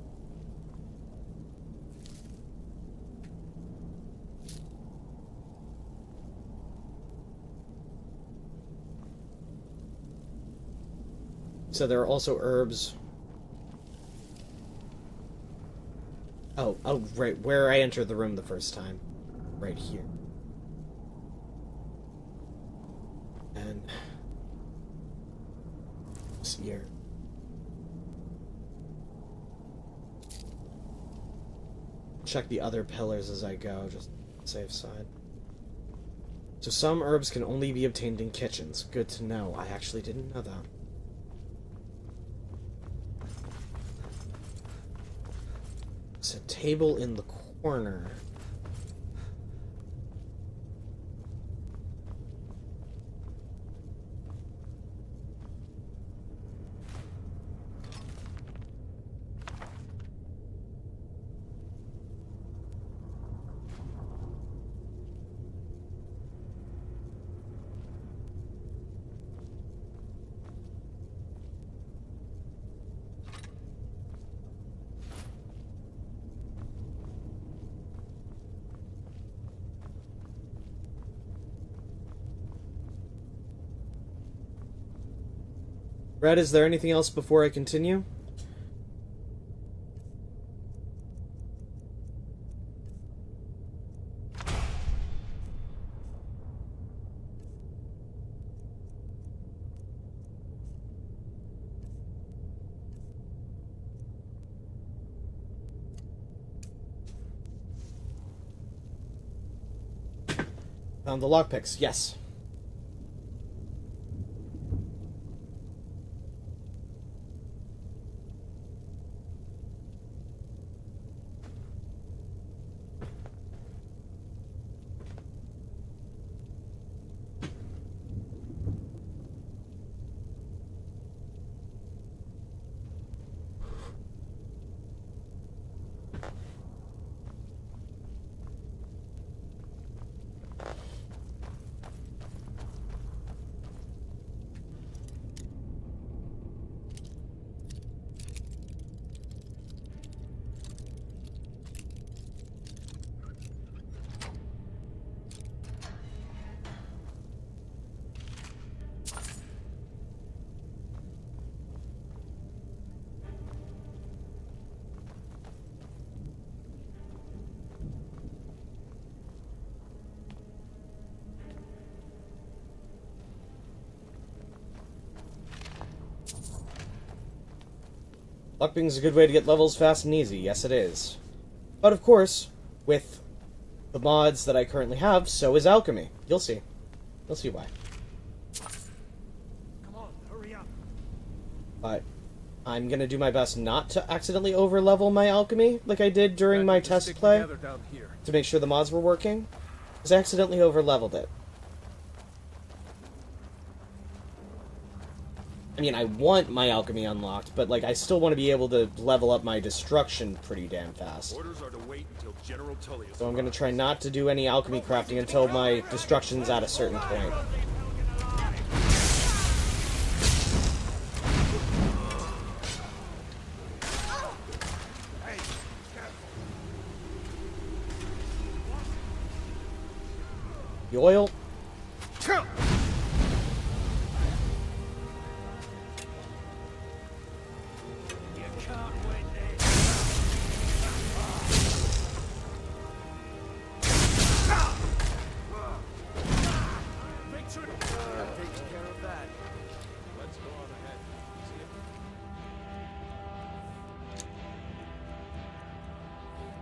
So there are also herbs. Oh, right, where I entered the room the first time. Right here. And here. check the other pillars as I go, just safe side. So some herbs can only be obtained in kitchens. Good to know. I actually didn't know that. It's a table in the corner. Red, is there anything else before I continue? Found the lockpicks, yes. Lockpicking is a good way to get levels fast and easy. Yes, it is. But of course, with the mods that I currently have, so is alchemy. You'll see. You'll see why. Come on, hurry up. But I'm gonna do my best not to accidentally overlevel my alchemy like I did during my test play to make sure the mods were working, because I accidentally overleveled it. I mean, I want my alchemy unlocked, but, like, I still want to be able to level up my destruction pretty damn fast. Orders are to wait until General Tullius. So I'm gonna try not to do any alchemy crafting until my destruction's at a certain point. The oil.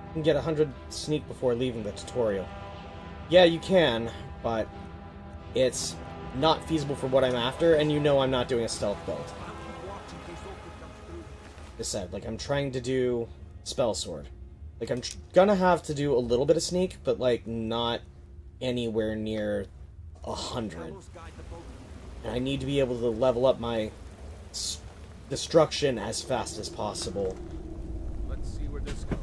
You can get 100 sneak before leaving the tutorial. Yeah, you can, but it's not feasible for what I'm after, and you know I'm not doing a stealth build. As said, like, I'm trying to do spell sword. Like, I'm gonna have to do a little bit of sneak, but, like, not anywhere near 100. And I need to be able to level up my destruction as fast as possible. Let's see where this goes.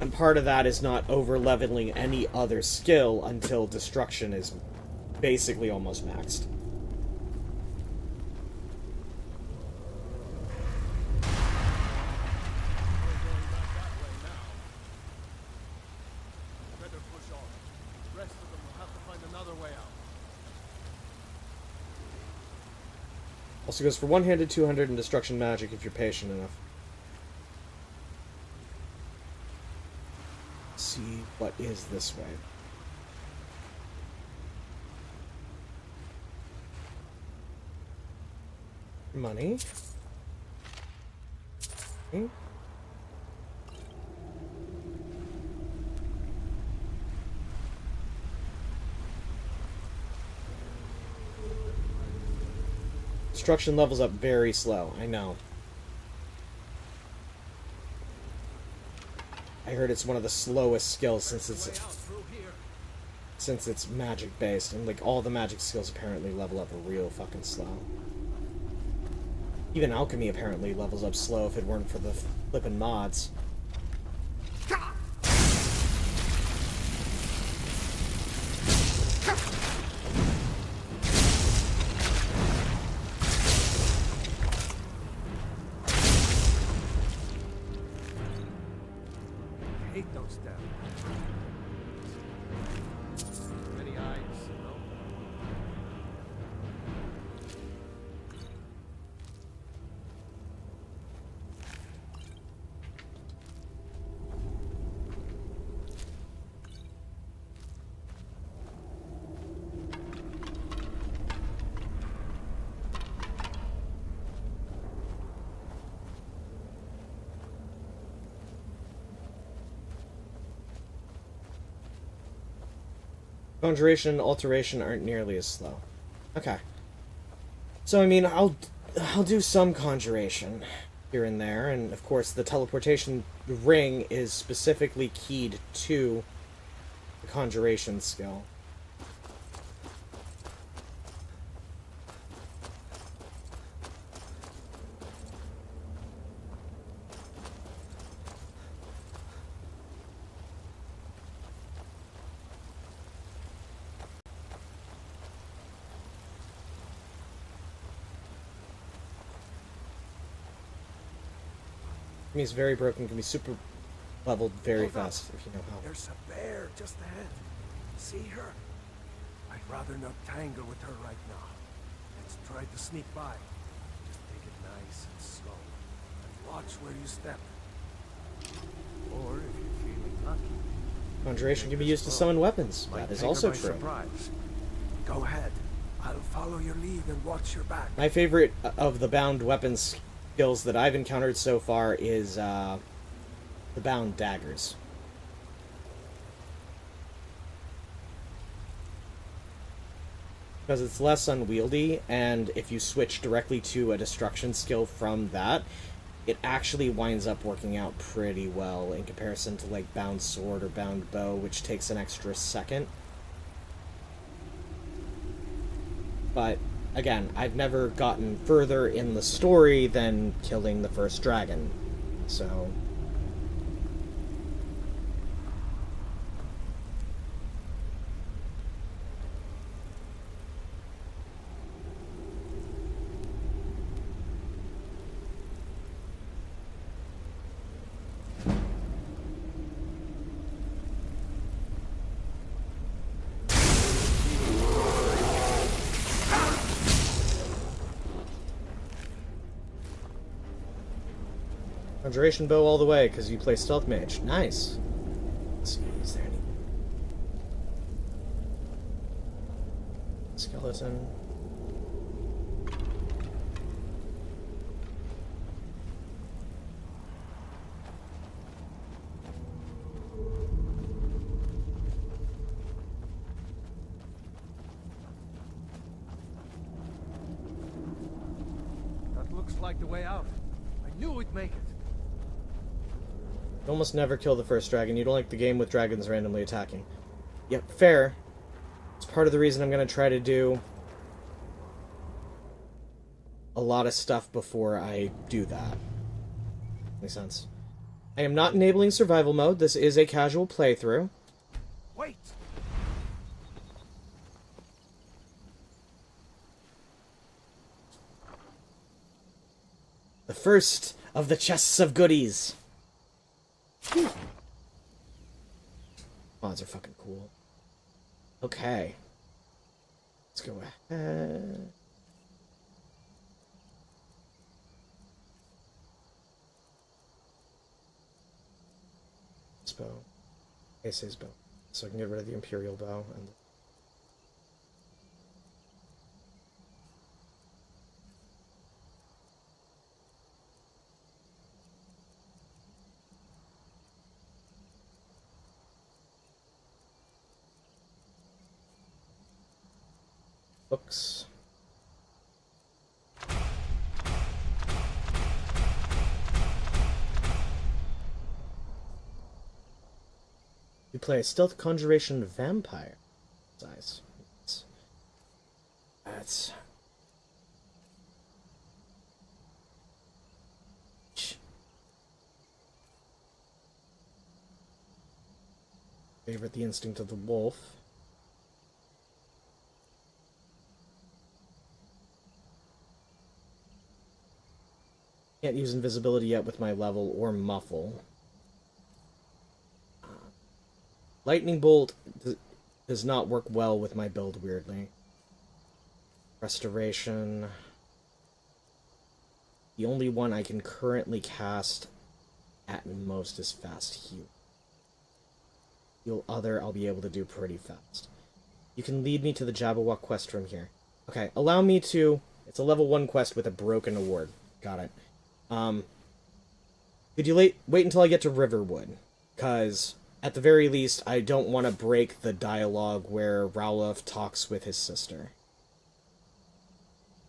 And part of that is not over-leveling any other skill until destruction is basically almost maxed. Also goes for one-handed, two-handed, and destruction magic if you're patient enough. Let's see what is this way. Money. Okay. destruction levels up very slow. I know. I heard it's one of the slowest skills since it's magic based, and like all the magic skills apparently level up real fucking slow. Even alchemy apparently levels up slow if it weren't for the flippin' mods. Hate those damn many eyes, you know? Conjuration and alteration aren't nearly as slow. Okay. So I mean, I'll do some conjuration here and there, and of course the teleportation ring is specifically keyed to the conjuration skill. He's very broken, can be super leveled very fast if you know how. There's a bear just ahead. See her? I'd rather not tangle with her right now. Let's try to sneak by. Just take it nice and slow. And watch where you step. Or if you're feeling lucky. Conjuration can be used to summon weapons. That is also true. Surprise. Go ahead. I'll follow your lead and watch your back. My favorite of the bound weapons skills that I've encountered so far is the bound daggers. Because it's less unwieldy, and if you switch directly to a destruction skill from that, it actually winds up working out pretty well in comparison to like bound sword or bound bow, which takes an extra second. But again, I've never gotten further in the story than killing the first dragon, so... Conjuration bow all the way, because you play stealth mage. Nice. Let's see, is there any... skeleton? That looks like the way out. I knew we'd make it. You almost never kill the first dragon. You don't like the game with dragons randomly attacking. Yep, fair. It's part of the reason I'm going to try to do a lot of stuff before I do that. Makes sense. I am not enabling survival mode. This is a casual playthrough. Wait! The first of the chests of goodies. Mods are fucking cool. Okay. Let's go ahead. This bow. Ace's bow. So I can get rid of the Imperial bow and books. You play a stealth conjuration vampire. Nice. That's... Favorite the instinct of the wolf. Can't use invisibility yet with my level or muffle. Lightning bolt does not work well with my build, weirdly. Restoration. The only one I can currently cast at most is fast heal. Heal other I'll be able to do pretty fast. You can lead me to the Jabberwock quest from here. Okay, allow me to... It's a level 1 quest with a broken award. Got it. Could you wait until I get to Riverwood? Because, at the very least, I don't want to break the dialogue where Werewolf talks with his sister.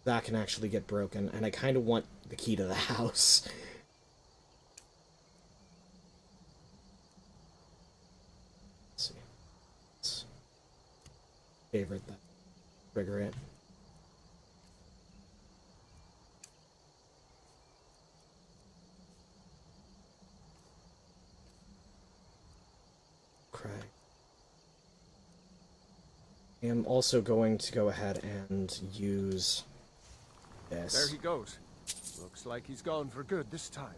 That can actually get broken, and I kind of want the key to the house. Let's see. Let's favorite that. Trigger it. I am also going to go ahead and use this. There he goes. Looks like he's gone for good this time.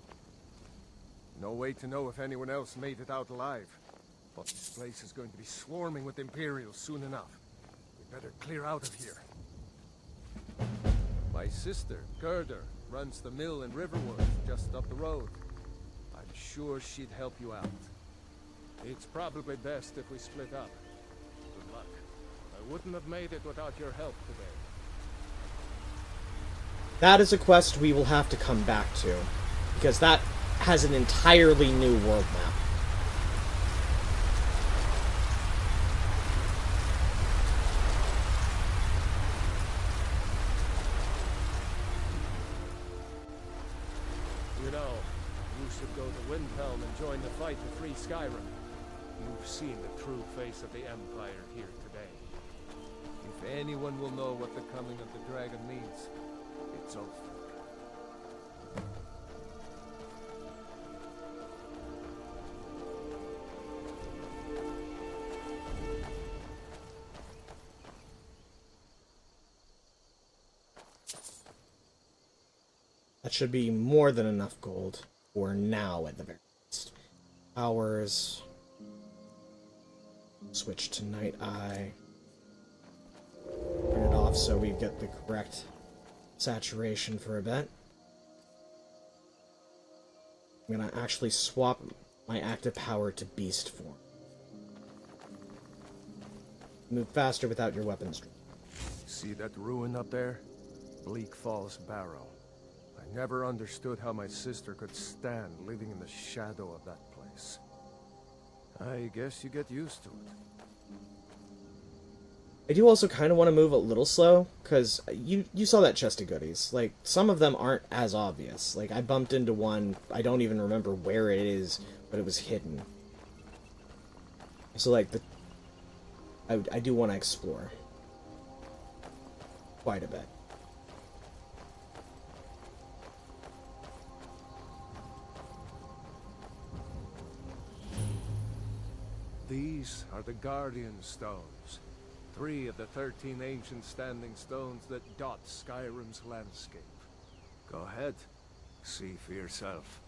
No way to know if anyone else made it out alive. But this place is going to be swarming with Imperials soon enough. We better clear out of here. My sister, Gerda, runs the mill in Riverwood, just up the road. I'm sure she'd help you out. It's probably best if we split up. Good luck. I wouldn't have made it without your help today. That is a quest we will have to come back to, because that has an entirely new world map. You know, you should go to Windhelm and join the fight to free Skyrim. You've seen the true face of the Empire here today. If anyone will know what the coming of the dragon means, it's Ulfric. That should be more than enough gold for now at the very least. Hours. Switch to Night Eye. Turn it off so we get the correct saturation for a bit. I'm gonna actually swap my active power to beast form. Move faster without your weapons. See that ruin up there? Bleak Falls Barrow. I never understood how my sister could stand living in the shadow of that place. I guess you get used to it. I do also kind of want to move a little slow, because you saw that chest of goodies. Like, some of them aren't as obvious. Like, I bumped into one, I don't even remember where it is, but it was hidden. So, like, I do want to explore. Quite a bit. These are the Guardian Stones. 3 of the 13 ancient standing stones that dot Skyrim's landscape. Go ahead, see for yourself.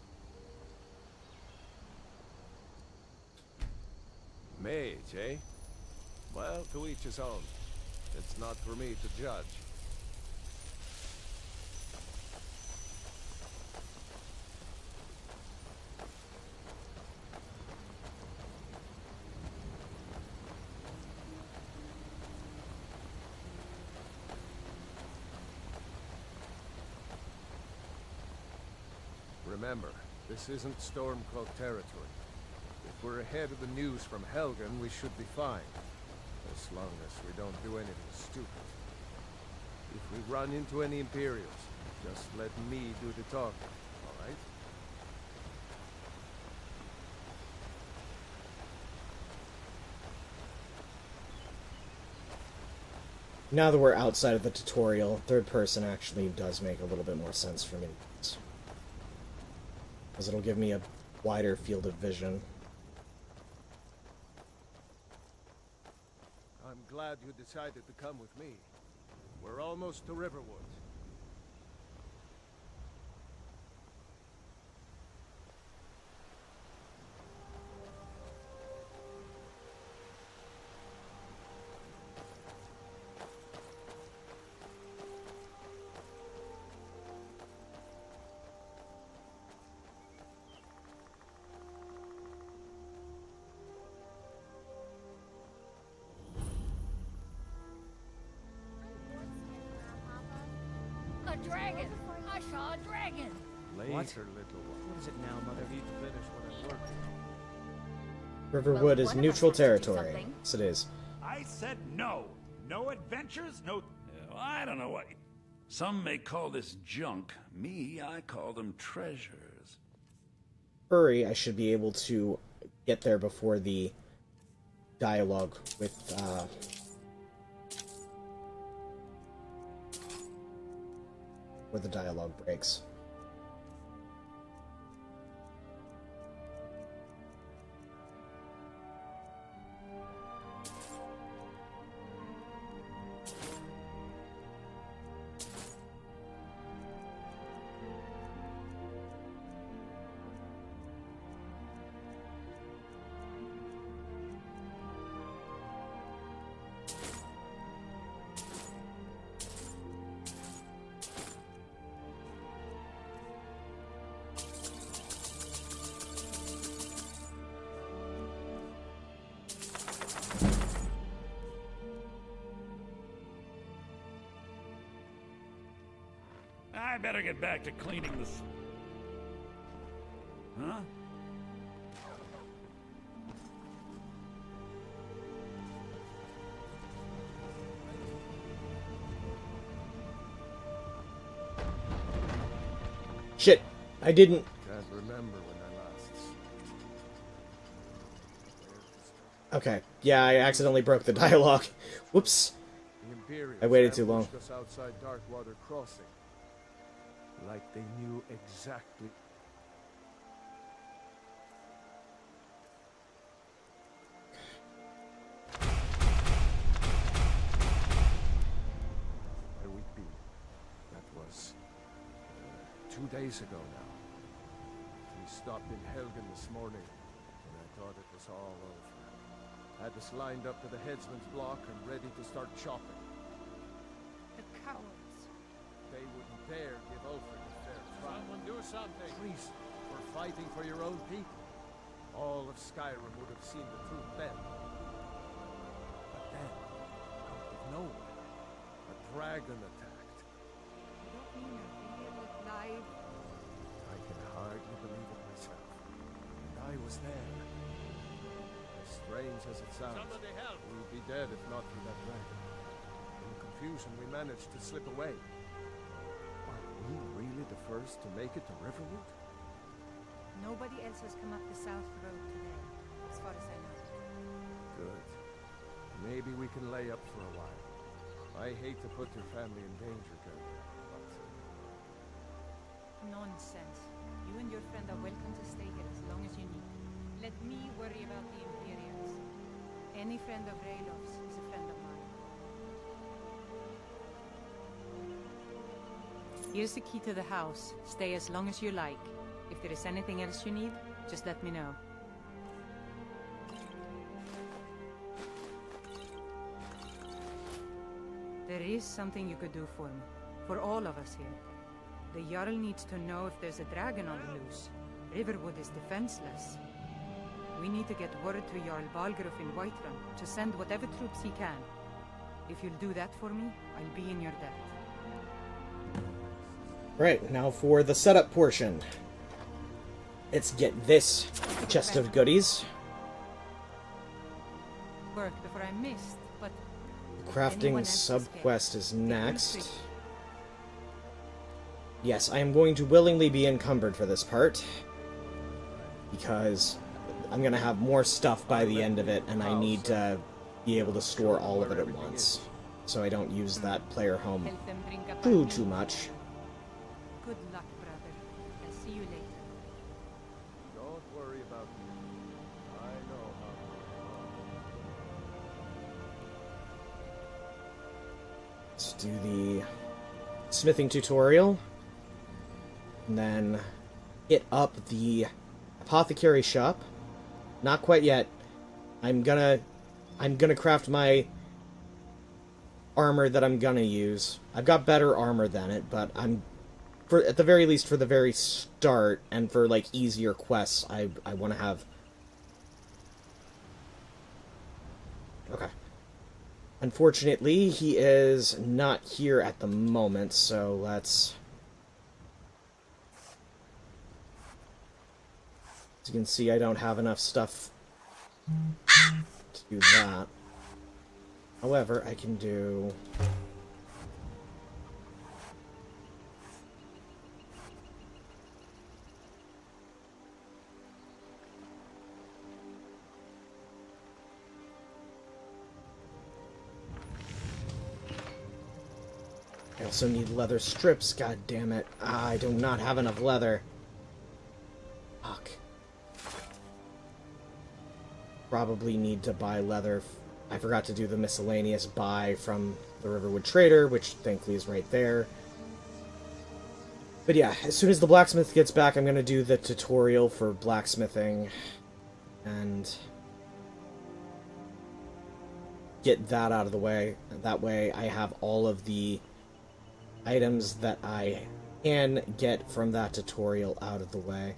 Mage, eh? Well, to each his own. It's not for me to judge. Remember, this isn't Stormcloak territory. If we're ahead of the news from Helgen, we should be fine. As long as we don't do anything stupid. If we run into any Imperials, just let me do the talking, alright? Now that we're outside of the tutorial, third person actually does make a little bit more sense for me. Because it'll give me a wider field of vision. I'm glad you decided to come with me. We're almost to Riverwood. A dragon! I saw a dragon! Later, little one. What is it now, Mother? I need to finish what I'm working on. Riverwood Well, is one of neutral us has to do territory. something. Yes, it is. I said no. No adventures, no... I don't know what... Some may call this junk. Me, I call them treasures. Hurry, I should be able to get there before the dialogue with, where the dialogue breaks. I better get back to cleaning this... Huh? Shit! I didn't... Can't remember when I last... Okay. Yeah, I accidentally broke the dialogue. Whoops. The Imperials I waited too long. ambushed us outside Darkwater Crossing. Like they knew exactly... where we'd be. That was... 2 days ago now. We stopped in Helgen this morning, and I thought it was all over. Had us lined up to the headsman's block and ready to start chopping. The cowards. They wouldn't dare give Ulfric a fair trial. Someone do something! Please, we're fighting for your own people. All of Skyrim would have seen the truth then. But then, out of nowhere, a dragon attacked. You don't mean you're really alive? I can hardly believe it myself. And I was there. As strange as it sounds, we would be dead if not for that dragon. In confusion, we managed to slip away. Are we really the first to make it to Riverwood? Nobody else has come up the South Road today, as far as I know. Good. Maybe we can lay up for a while. I hate to put your family in danger, Gerda, but... Nonsense. You and your friend are welcome to stay here as long as you need. Let me worry about the Imperials. Any friend of Raylof's is a friend of mine. Here's the key to the house. Stay as long as you like. If there is anything else you need, just let me know. There is something you could do for me. For all of us here. The Jarl needs to know if there's a dragon on the loose. Riverwood is defenseless. We need to get word to Jarl Balgruuf in Whiterun to send whatever troops he can. If you'll do that for me, I'll be in your debt. Right, now for the setup portion. Let's get this chest of goodies. Work before I missed, but... Crafting subquest is next. Yes, I am going to willingly be encumbered for this part. Because I'm going to have more stuff by the end of it, and I need to be able to store all of it at once. so I don't use that player home Help them bring up too much. Good luck, brother. I'll see you later. Don't worry about me. I know how. Let's do the smithing tutorial, and then hit up the apothecary shop. Not quite yet. I'm gonna craft my armor that I'm gonna use. I've got better armor than it, but at the very least, for the very start, and for, like, easier quests, I want to have... Okay. Unfortunately, he is not here at the moment, so let's... As you can see, I don't have enough stuff to do that. However, I can do... I also need leather strips, god damn it. I do not have enough leather. Fuck. Probably need to buy leather. I forgot to do the miscellaneous buy from the Riverwood Trader, which thankfully is right there. But yeah, as soon as the blacksmith gets back, I'm going to do the tutorial for blacksmithing and get that out of the way. That way I have all of the items that I can get from that tutorial out of the way.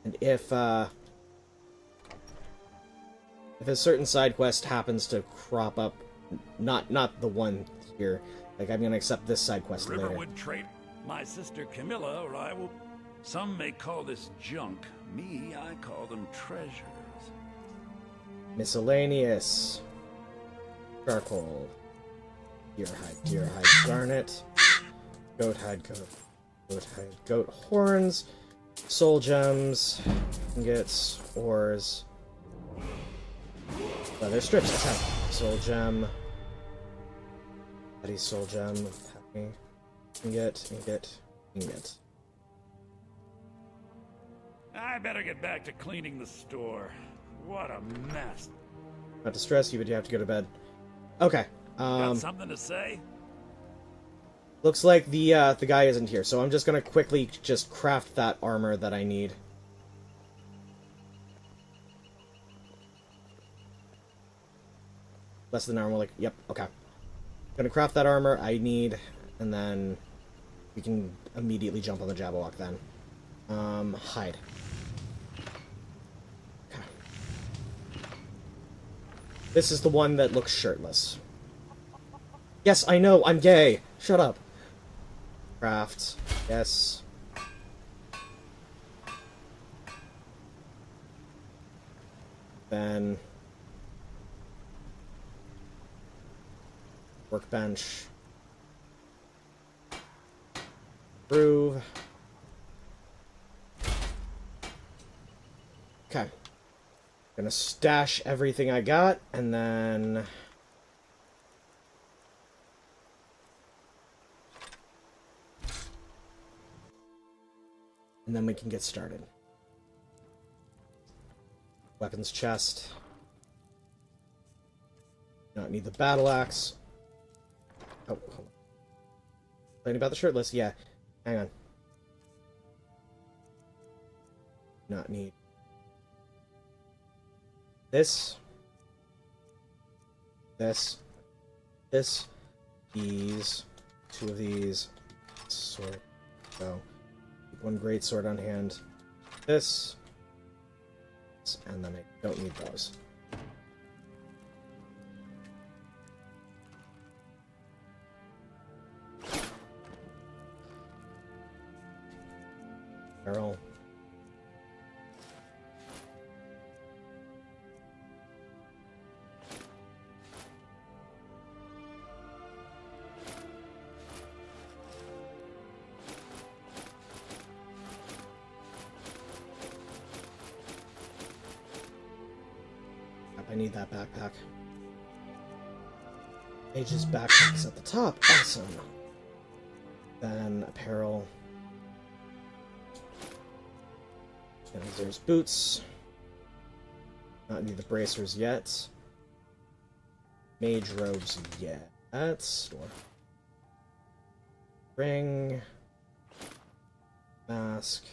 And if a certain side quest happens to crop up, not the one here, like I'm gonna accept this side quest later. Riverwood Trade. My sister Camilla, or I will... Some may call this junk. Me, I call them treasures. Miscellaneous. Charcoal. Deer hide, garnet. Goat hide, goat horns. Soul gems. Ingots, ores. Leather strips, attack. Soul gem. Petty soul gem. Happy. Ingot. I better get back to cleaning the store. What a mess. Not to stress you, but you have to go to bed. Okay. Got something to say? Looks like the guy isn't here, so I'm just gonna quickly just craft that armor that I need. Less than armor, like, yep, okay. Gonna craft that armor I need, and then we can immediately jump on the Jabberwock then. Hide. Okay. This is the one that looks shirtless. Yes, I know, I'm gay! Shut up. Craft. Yes. Then... workbench. Groove. Okay. Gonna stash everything I got, and then... and then we can get started. Weapons chest. Not need the battle axe. Oh, hold on. Complaining about the shirtless? Yeah. Hang on. Not need this. This. These. Two of these. Sword. So, keep one great sword on hand. This. And then I don't need those. Barrel. I need that backpack. Mage's backpack is at the top. Awesome. Then apparel. And there's boots. Not need the bracers yet. Mage robes yet. Store. Ring. Mask.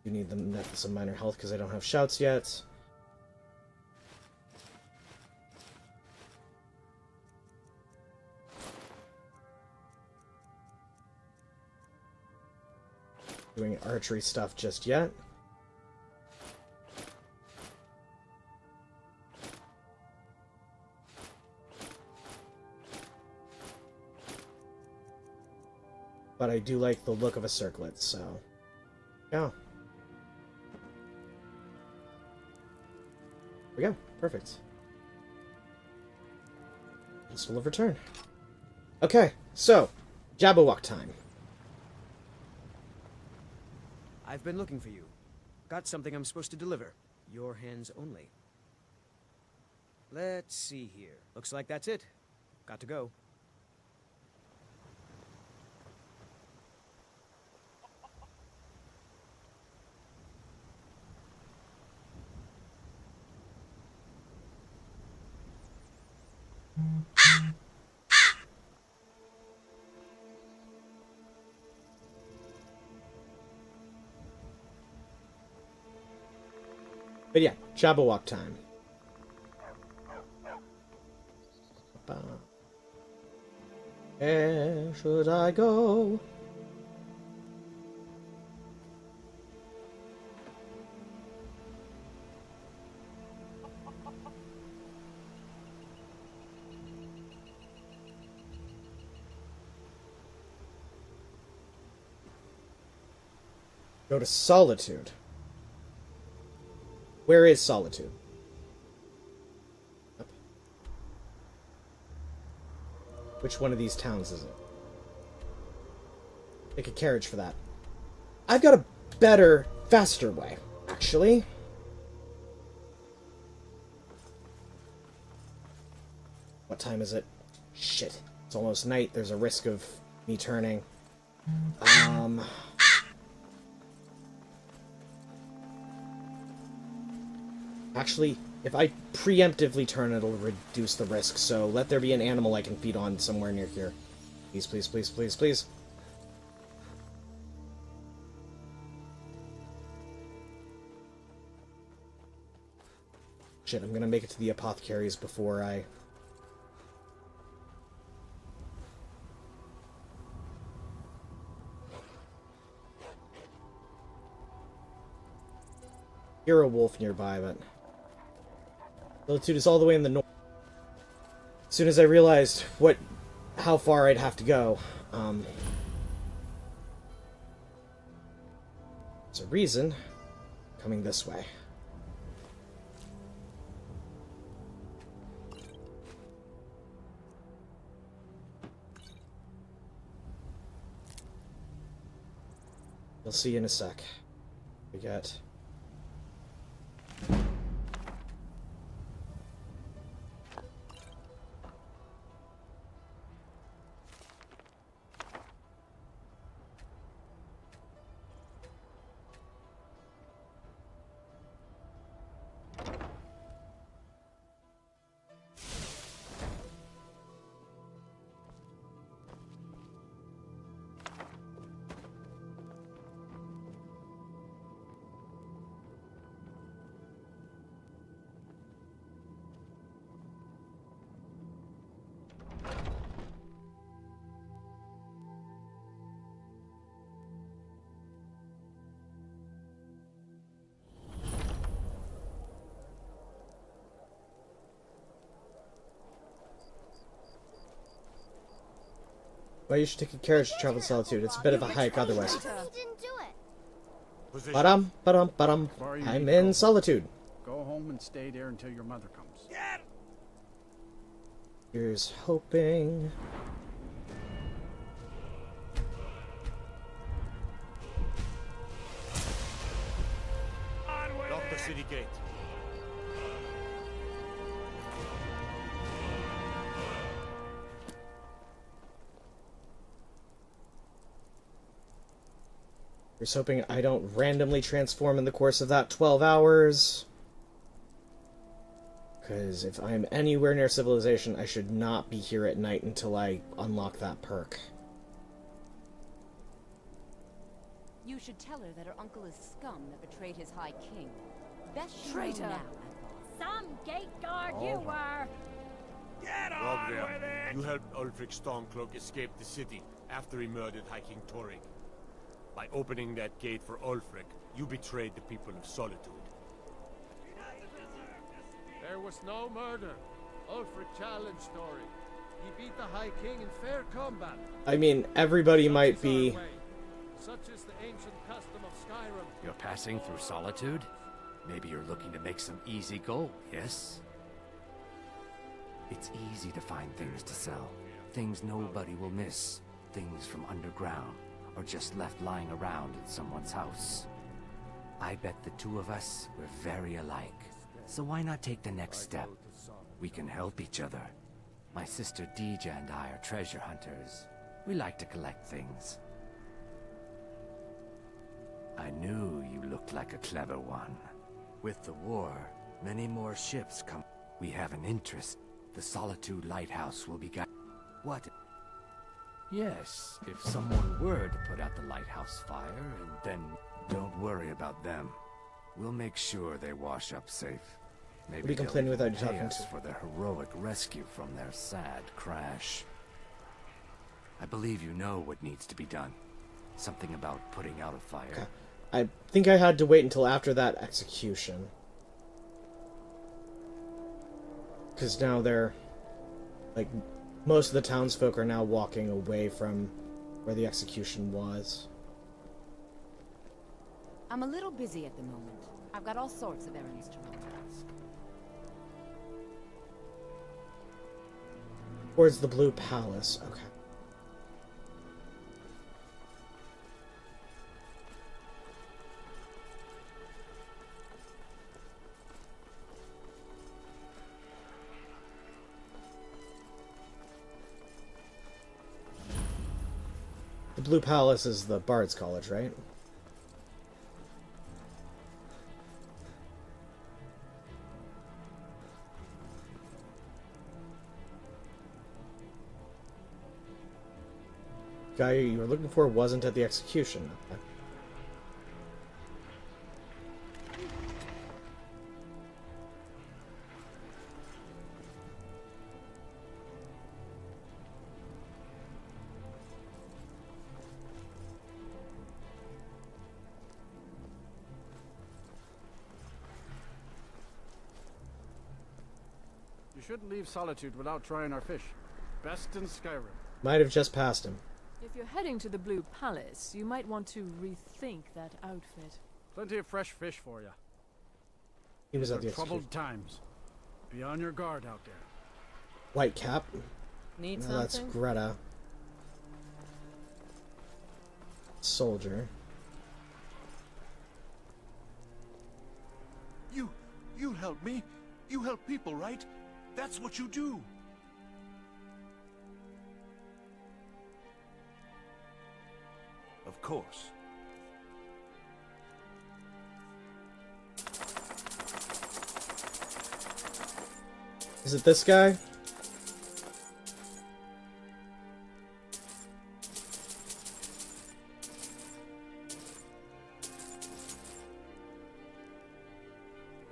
You need the necklace of minor health because I don't have shouts yet. Doing archery stuff just yet. But I do like the look of a circlet, so yeah. There we go. Perfect. This will have returned. Okay, so Jabberwock time. I've been looking for you. Got something I'm supposed to deliver. Your hands only. Let's see here. Looks like that's it. Got to go. But yeah, Jabberwock time. Where should I go? Go to Solitude. Where is Solitude? Yep. Which one of these towns is it? Take a carriage for that. I've got a better, faster way, actually. What time is it? Shit. It's almost night. There's a risk of me turning. Actually, if I preemptively turn, it'll reduce the risk, so let there be an animal I can feed on somewhere near here. Please, please, please, please, please. Shit, I'm gonna make it to the apothecaries before I... hear a wolf nearby, but... Solitude is all the way in the north. As soon as I realized how far I'd have to go, there's a reason coming this way. You'll see in a sec. We got... Well, you should take a carriage to travel to Solitude. It's a bit of a hike otherwise. Ba-dum, ba-dum, ba-dum. I'm in Solitude. Go home and stay there until your mother comes. Here's hoping. Lock the city gate. Here's hoping I don't randomly transform in the course of that 12 hours. Because if I'm anywhere near civilization, I should not be here at night until I unlock that perk. You should tell her that her uncle is scum that betrayed his high king. Best she Traitor! know now. Some gate guard you were! Get on with it! You helped Ulfric Stormcloak escape the city after he murdered High King Torrig. By opening that gate for Ulfric, you betrayed the people of Solitude. There was no murder. Ulfric challenged Torrig. He beat the High King in fair combat. I mean, everybody might be... Such is the ancient custom of Skyrim. You're passing through Solitude? Maybe you're looking to make some easy gold, yes? It's easy to find things to sell. Things nobody will miss. Things from underground, or just left lying around in someone's house. I bet the two of us were very alike. So why not take the next step? We can help each other. My sister Deja and I are treasure hunters. We like to collect things. I knew you looked like a clever one. With the war, many more ships come. We have an interest. The Solitude Lighthouse will be What? Yes, if someone were to put out the lighthouse fire, and then don't worry about them. We'll make sure they wash up safe. Maybe Be complaining without you pay talking us to. for their heroic rescue from their sad crash. I believe you know what needs to be done. Something about putting out a fire. Okay. I think I had to wait until after that execution. Because now they're... like, most of the townsfolk are now walking away from where the execution was. I'm a little busy at the moment. I've got all sorts of errands to run. Towards the Blue Palace. Okay. The Blue Palace is the Bard's College, right? Guy you were looking for wasn't at the execution. Okay. You shouldn't leave Solitude without trying our fish. Best in Skyrim. Might have just passed him. If you're heading to the Blue Palace, you might want to rethink that outfit. Plenty of fresh fish for you. He was at the troubled execution. times. Be on your guard out there. White cap. Need No, that's something? Greta. Soldier. You help me. You help people, right? That's what you do. Of course. Is it this guy?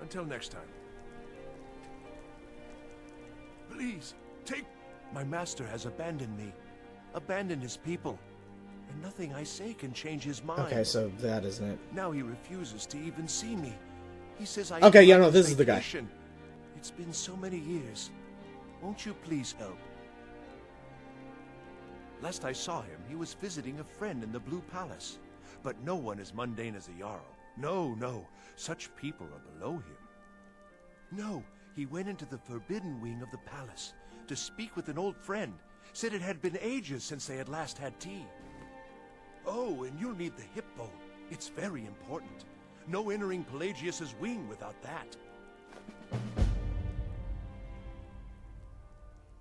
Until next time. Please, take... My master has abandoned me. Abandoned his people. And nothing I say can change his mind. Okay, so that isn't it. Now he refuses to even see me. He says I... Okay, yeah, no, this is the guy. vacation. It's been so many years. Won't you please help? Last I saw him, he was visiting a friend in the Blue Palace. But no one as mundane as a Jarl. No, no. Such people are below him. No, he went into the forbidden wing of the palace to speak with an old friend. Said it had been ages since they had last had tea. Oh, and you'll need the hip bone. It's very important. No entering Pelagius's wing without that.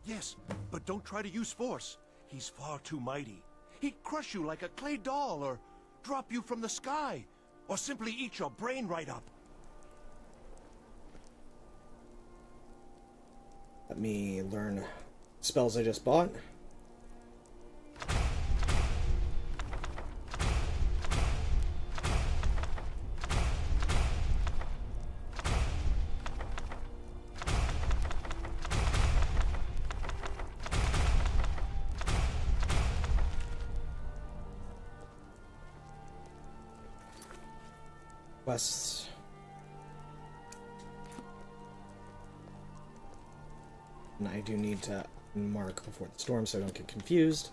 Yes, but don't try to use force. He's far too mighty. He'd crush you like a clay doll, or drop you from the sky, or simply eat your brain right up. Let me learn spells I just bought. Quests. And I do need to mark before the storm so I don't get confused.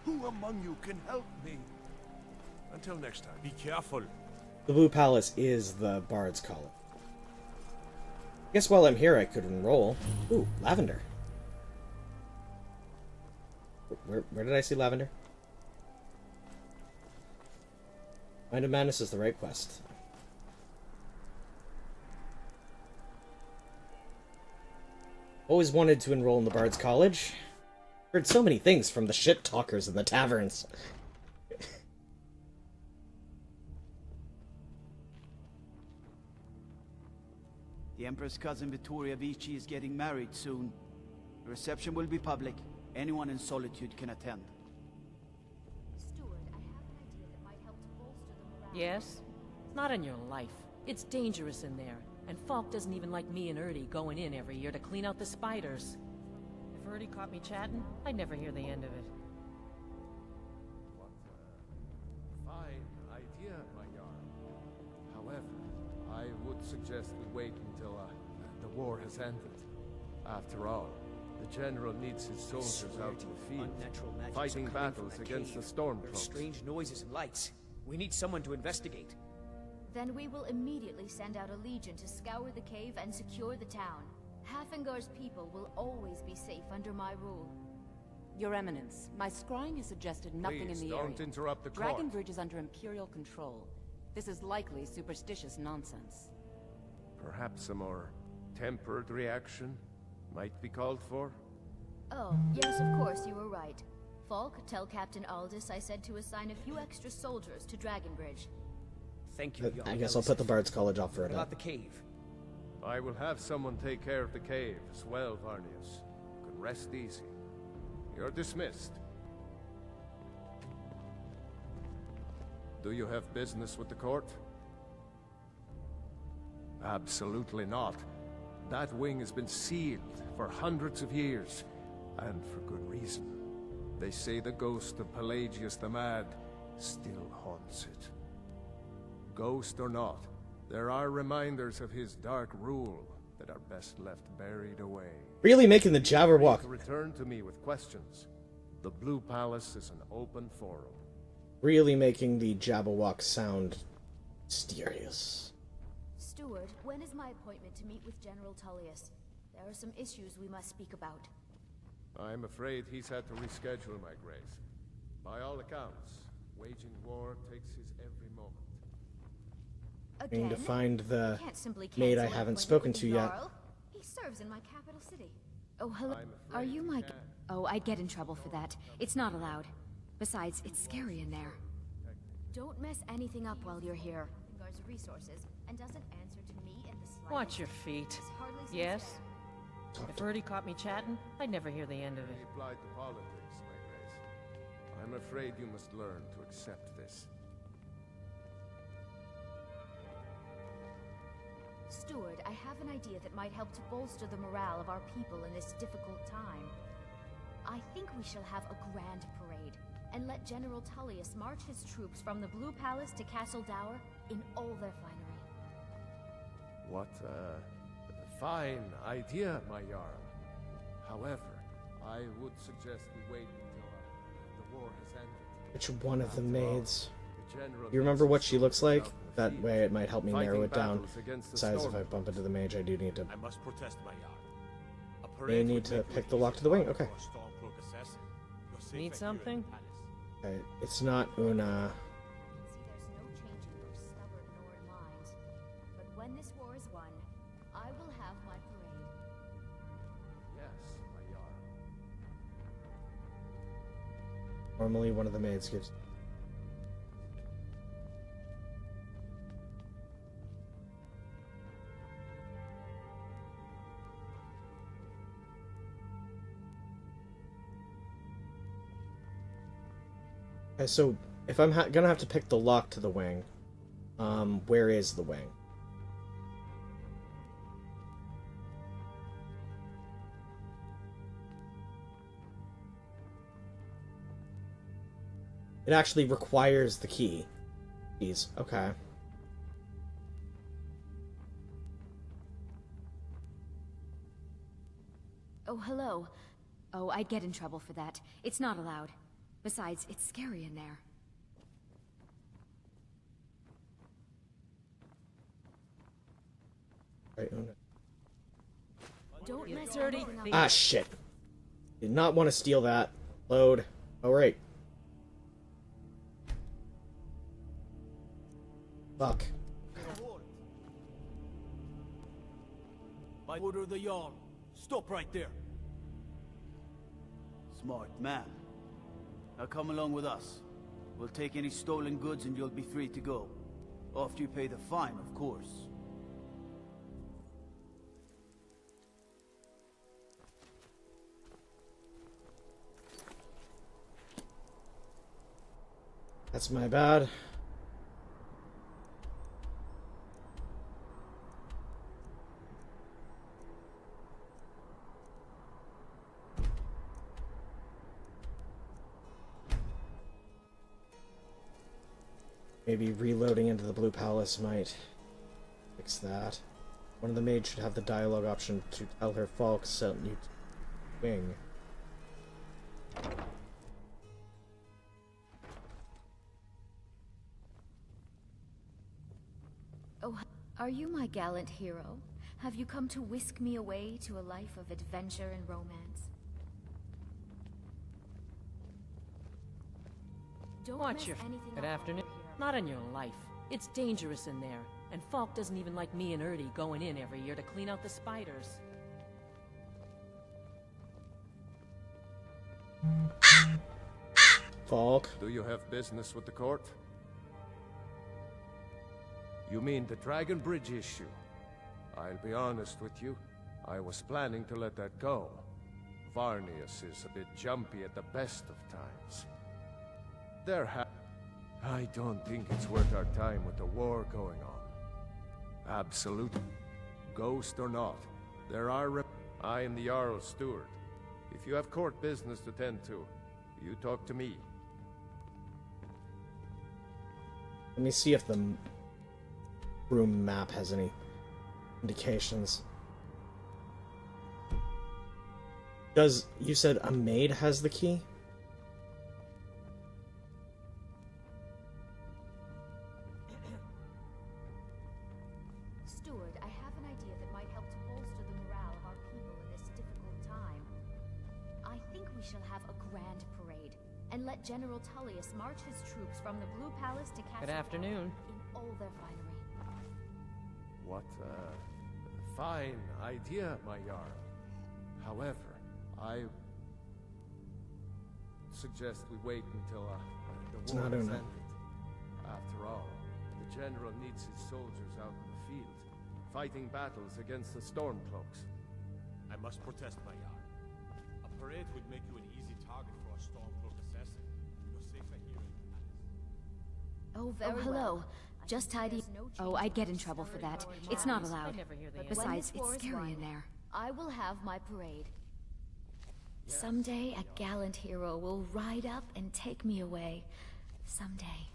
Who among you can help me? Until next time. Be careful. The Blue Palace is the Bard's College. I guess while I'm here I could enroll. Ooh, lavender. Where did I see lavender? Mind of Madness is the right quest. Always wanted to enroll in the Bard's College. Heard so many things from the shit talkers in the taverns. The Emperor's cousin Vittoria Vici is getting married soon. The reception will be public. Anyone in Solitude can attend. Steward, I have an idea that might help to bolster the morale. Yes? Not in your life. It's dangerous in there. And Falk doesn't even like me and Erdy going in every year to clean out the spiders. If Erdy caught me chatting, I'd never hear the end of it. What a fine idea, my Jarl. However, I would suggest we wait until the war has ended. After all, the General needs his soldiers out in the field, fighting battles against the Stormcloaks. Strange noises and lights. We need someone to investigate. Then we will immediately send out a legion to scour the cave and secure the town. Hafengar's people will always be safe under my rule. Your Eminence, my scrying has suggested nothing Please, in the area. don't interrupt the court. Dragonbridge is under Imperial control. This is likely superstitious nonsense. Perhaps a more tempered reaction might be called for? Oh, yes, of course, you were right. Falk, tell Captain Aldous I said to assign a few extra soldiers to Dragonbridge. Thank you, I guess I'll put the Bard's College off for a What bit. about the cave? I will have someone take care of the cave as well, Varnius. You can rest easy. You're dismissed. Do you have business with the court? Absolutely not. That wing has been sealed for hundreds of years, and for good reason. They say the ghost of Pelagius the Mad still haunts it. Ghost or not, there are reminders of his dark rule that are best left buried away. Really making the Jabberwock. Return to me with questions. The Blue Palace is an open forum. Really making the Jabberwock sound mysterious. Steward, when is my appointment to meet with General Tullius? There are some issues we must speak about. I'm afraid he's had to reschedule, my grace. By all accounts, waging war takes his every moment. Trying to find the Can't simply maid I cancel haven't appointment spoken with to the yet. Jarl. He serves in my capital city. Oh, hello. Are you my... Oh, I'd get in trouble for that. It's not allowed. Besides, it's scary in there. Don't mess anything up while you're here. Guards resources and doesn't answer to me in the slightest. Watch your feet. Yes? If Erdy caught me chatting, I'd never hear the end of it. He applied to politics, my grace. I'm afraid you must learn to accept this. Steward, I have an idea that might help to bolster the morale of our people in this difficult time. I think we shall have a grand parade, and let General Tullius march his troops from the Blue Palace to Castle Dower in all their finery. What a fine idea, my Jarl. However, I would suggest we wait until the war has ended. Which one of the maids? The general You remember what she looks like? out in the That field, way it might help me fighting narrow it down. battles against the Besides, if I Stormcloaks. bump into the mage, I do need to... I must protest, my Jarl. A May parade need would to make pick it the lock to the wing? easier Okay. for a Stormcloak assassin. You're safer Need here in the something? palace. It's not Una. See, there's no changing your stubborn Nord minds. But when this war is won, I will have my parade. Yes, my Jarl. Normally one of the maids gives... Okay, so if I'm gonna have to pick the lock to the wing, where is the wing? It actually requires the key. Keys. Okay. Oh, hello. Oh, I'd get in trouble for that. It's not allowed. Besides, it's scary in there. Right, oh no. Don't mess dirty. Ah, shit. Did not want to steal that. Load. Alright. Fuck. By order of the Jarl, stop right there. Smart man. Now come along with us. We'll take any stolen goods and you'll be free to go. After you pay the fine, of course. That's my bad. Maybe reloading into the Blue Palace might fix that. One of the maids should have the dialogue option to tell her Falk sent you to wing. Oh, are you my gallant hero? Have you come to whisk me away to a life of adventure and romance? Don't Watch mess your anything good up, afternoon. hero. Not in your life. It's dangerous in there, and Falk doesn't even like me and Erdy going in every year to clean out the spiders. Falk? Do you have business with the court? You mean the Dragon Bridge issue? I'll be honest with you. I was planning to let that go. Varnius is a bit jumpy at the best of times. I don't think it's worth our time with the war going on. Absolutely. Ghost or not, there are I am the Jarl's steward. If you have court business to tend to, you talk to me. Let me see if the room map has any indications. You said a maid has the key? Steward, I have an idea that might help to bolster the morale of our people in this difficult time. I think we shall have a grand parade, and let General Tullius march his troops from the Blue Palace to Castle Good afternoon. in all their finery. What a fine idea, my Jarl. However, I suggest we wait until the war is ended. After all, the General needs his soldiers out in the field, fighting battles against the Stormcloaks. I must protest, my Jarl. A parade would make you an easy target for a Stormcloak assassin. You're safer here in the palace. Oh, very hello. Just tidy. Oh, I'd get in trouble for that. It's not allowed. Besides, it's scary in there. I will have my parade. Someday, a gallant hero will ride up and take me away. Someday.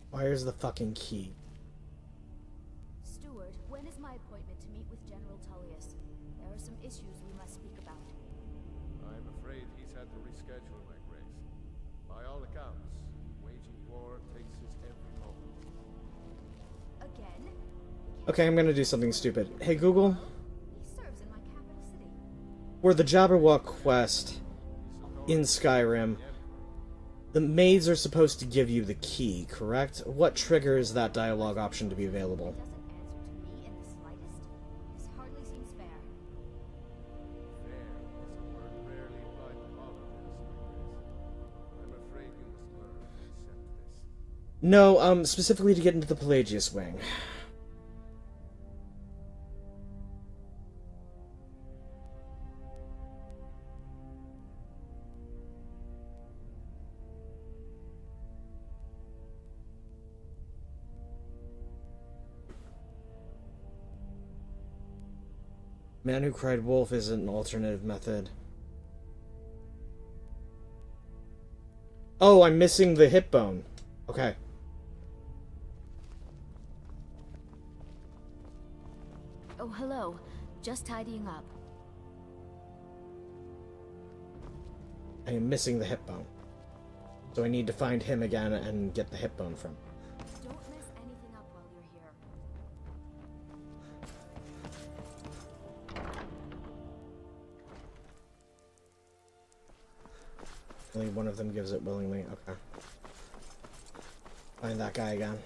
Where's the fucking key? Steward, when is my appointment to meet with General Tullius? There are some issues we must speak about. I'm afraid he's had to reschedule, my grace. By all accounts, waging war takes his every moment. Again? Okay, I'm gonna do something stupid. Hey Google, He serves in my capital city. for the Jabberwock quest in Skyrim, the maids are supposed to give you the key, correct? What triggers that dialogue option to be available? Doesn't answer to me in the slightest. This hardly seems fair. Fair is a word rarely applied to politics, my grace. I'm afraid you must learn to accept this. No, specifically to get into the Pelagius wing. Man who cried wolf isn't an alternative method. Oh, I'm missing the hip bone. Okay. Oh, hello. Just tidying up. I am missing the hip bone. So I need to find him again and get the hip bone from him. Don't mess anything up while you're here. Only one of them gives it willingly. Okay. Find that guy again.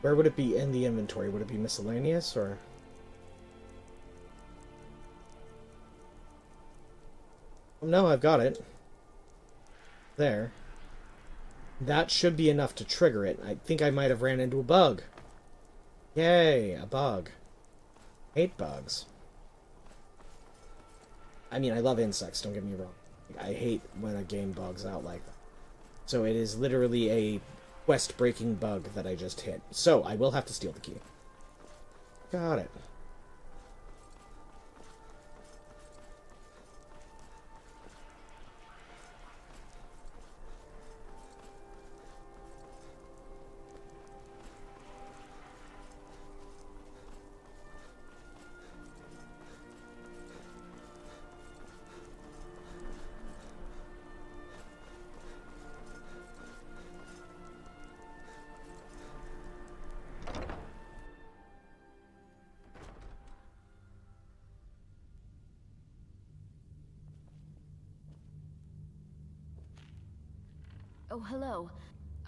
Where would it be in the inventory? Would it be miscellaneous, or...? Oh, no, I've got it. There. That should be enough to trigger it. I think I might have ran into a bug. Yay, a bug. Hate bugs. I mean, I love insects, don't get me wrong. I hate when a game bugs out like that. So it is literally a quest-breaking bug that I just hit. So, I will have to steal the key. Got it. Oh, hello.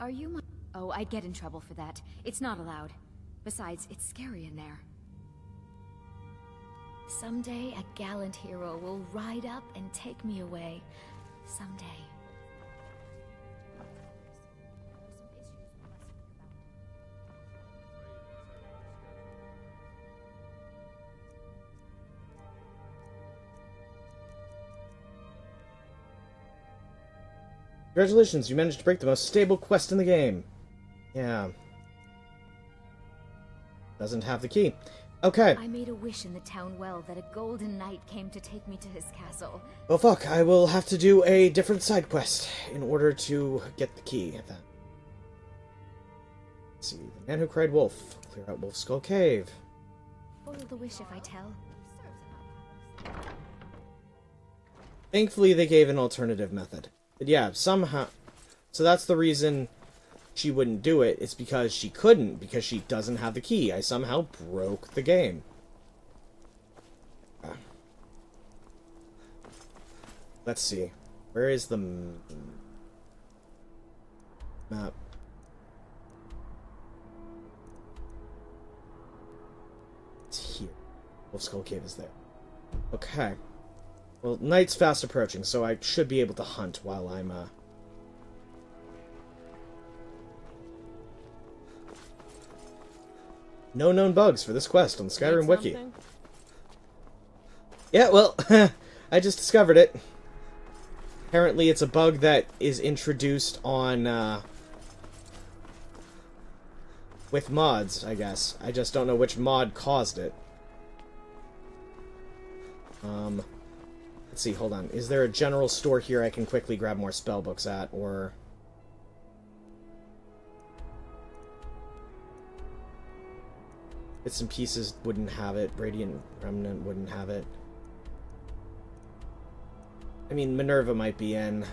Are you my... Oh, I'd get in trouble for that. It's not allowed. Besides, it's scary in there. Someday, a gallant hero will ride up and take me away. Someday. Congratulations, you managed to break the most stable quest in the game. Yeah. Doesn't have the key. Okay. I made a wish in the town well that a golden knight came to take me to his castle. Well, fuck, I will have to do a different side quest in order to get the key at that. Let's see. The man who cried wolf. Clear out Wolf Skull Cave. Spoil the wish if I tell. Thankfully, they gave an alternative method. But yeah, somehow... So that's the reason she wouldn't do it. It's because she couldn't, because she doesn't have the key. I somehow broke the game. Let's see. Where is the map? It's here. Wolf Skull Cave is there. Okay. Well, night's fast approaching, so I should be able to hunt while I'm, No known bugs for this quest on the Skyrim Wiki. Yeah, well, I just discovered it. Apparently it's a bug that is introduced on, with mods, I guess. I just don't know which mod caused it. Let's see, hold on. Is there a general store here I can quickly grab more spell books at, or... Bits and Pieces wouldn't have it. Radiant Remnant wouldn't have it. I mean, Minerva might be in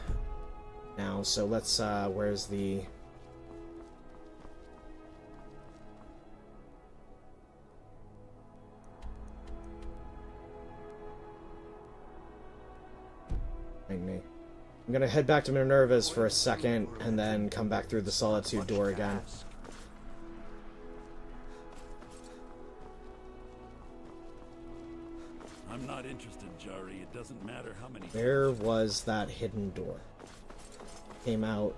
now, so let's, where's the... me. I'm gonna head back to Minerva's for a second, and then come back through the Solitude door again. I'm not interested, Jari. It doesn't matter how many... Where was that hidden door? Came out.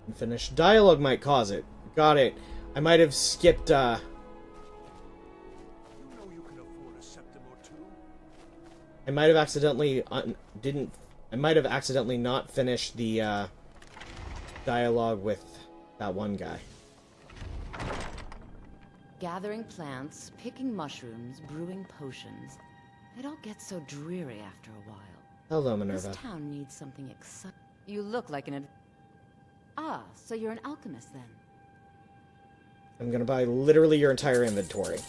Unfinished dialogue might cause it. Got it. I might have skipped, I might have accidentally I might have accidentally not finished the dialogue with that one guy. Gathering plants, picking mushrooms, brewing potions. It all gets so dreary after a while. Hello, Minerva. This town needs something exciting. You look like an Ah, so you're an alchemist then. I'm gonna buy literally your entire inventory.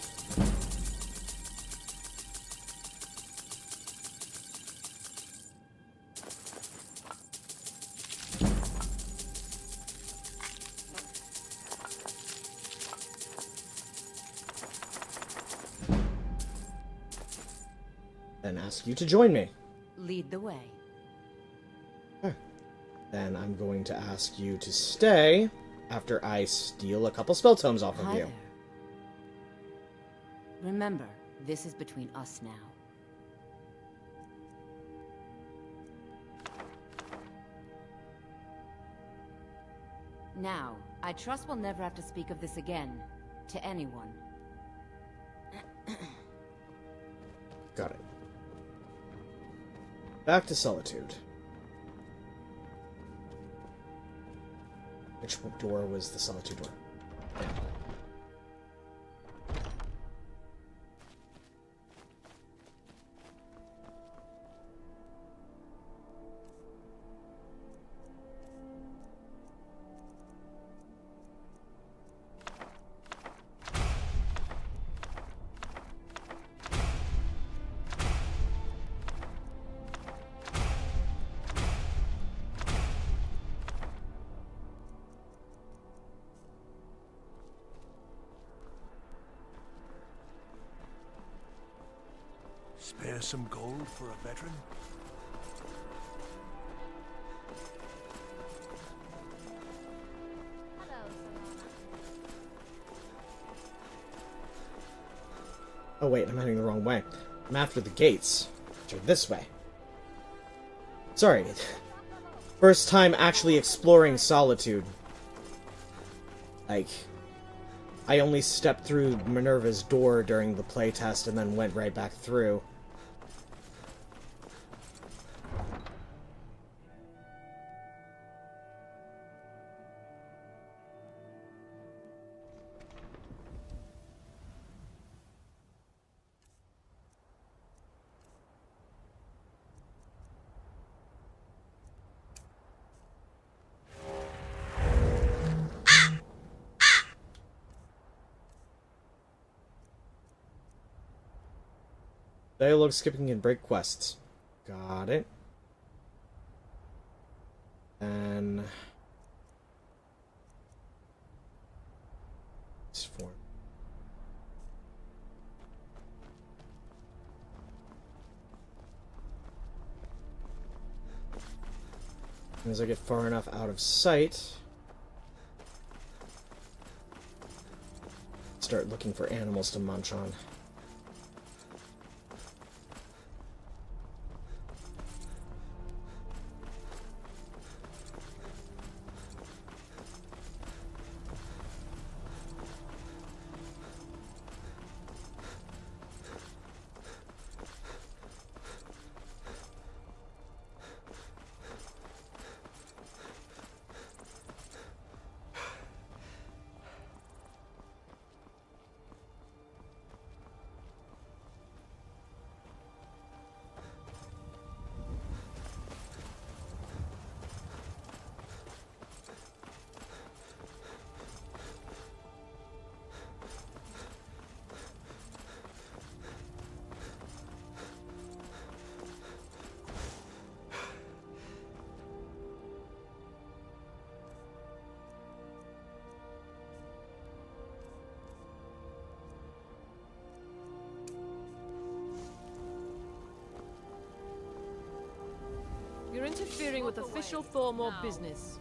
Then ask you to join me. Lead the way. Then I'm going to ask you to stay after I steal a couple spell tomes off of Hi you. there. Remember, this is between us now. Now, I trust we'll never have to speak of this again. To anyone. Got it. Back to Solitude. Which door was the Solitude door? Yeah. Spare some gold for a veteran? Oh wait, I'm heading the wrong way. I'm after the gates, which are this way. Sorry. First time actually exploring Solitude. Like, I only stepped through Minerva's door during the playtest and then went right back through. Dialogue skipping and break quests. Got it. And... It's 4. As soon as I get far enough out of sight, start looking for animals to munch on. interfering with official Thormore business.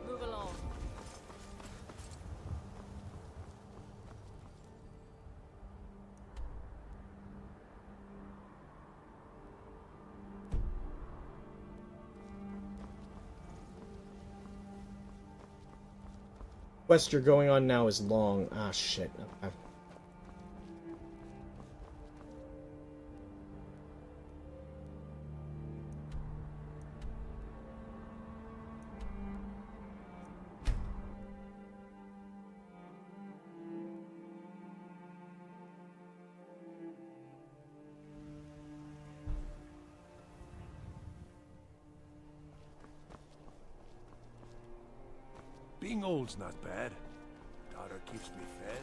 Move along. Quest you're going on now is long. Ah, shit. Okay. Being old's not bad. Daughter keeps me fed,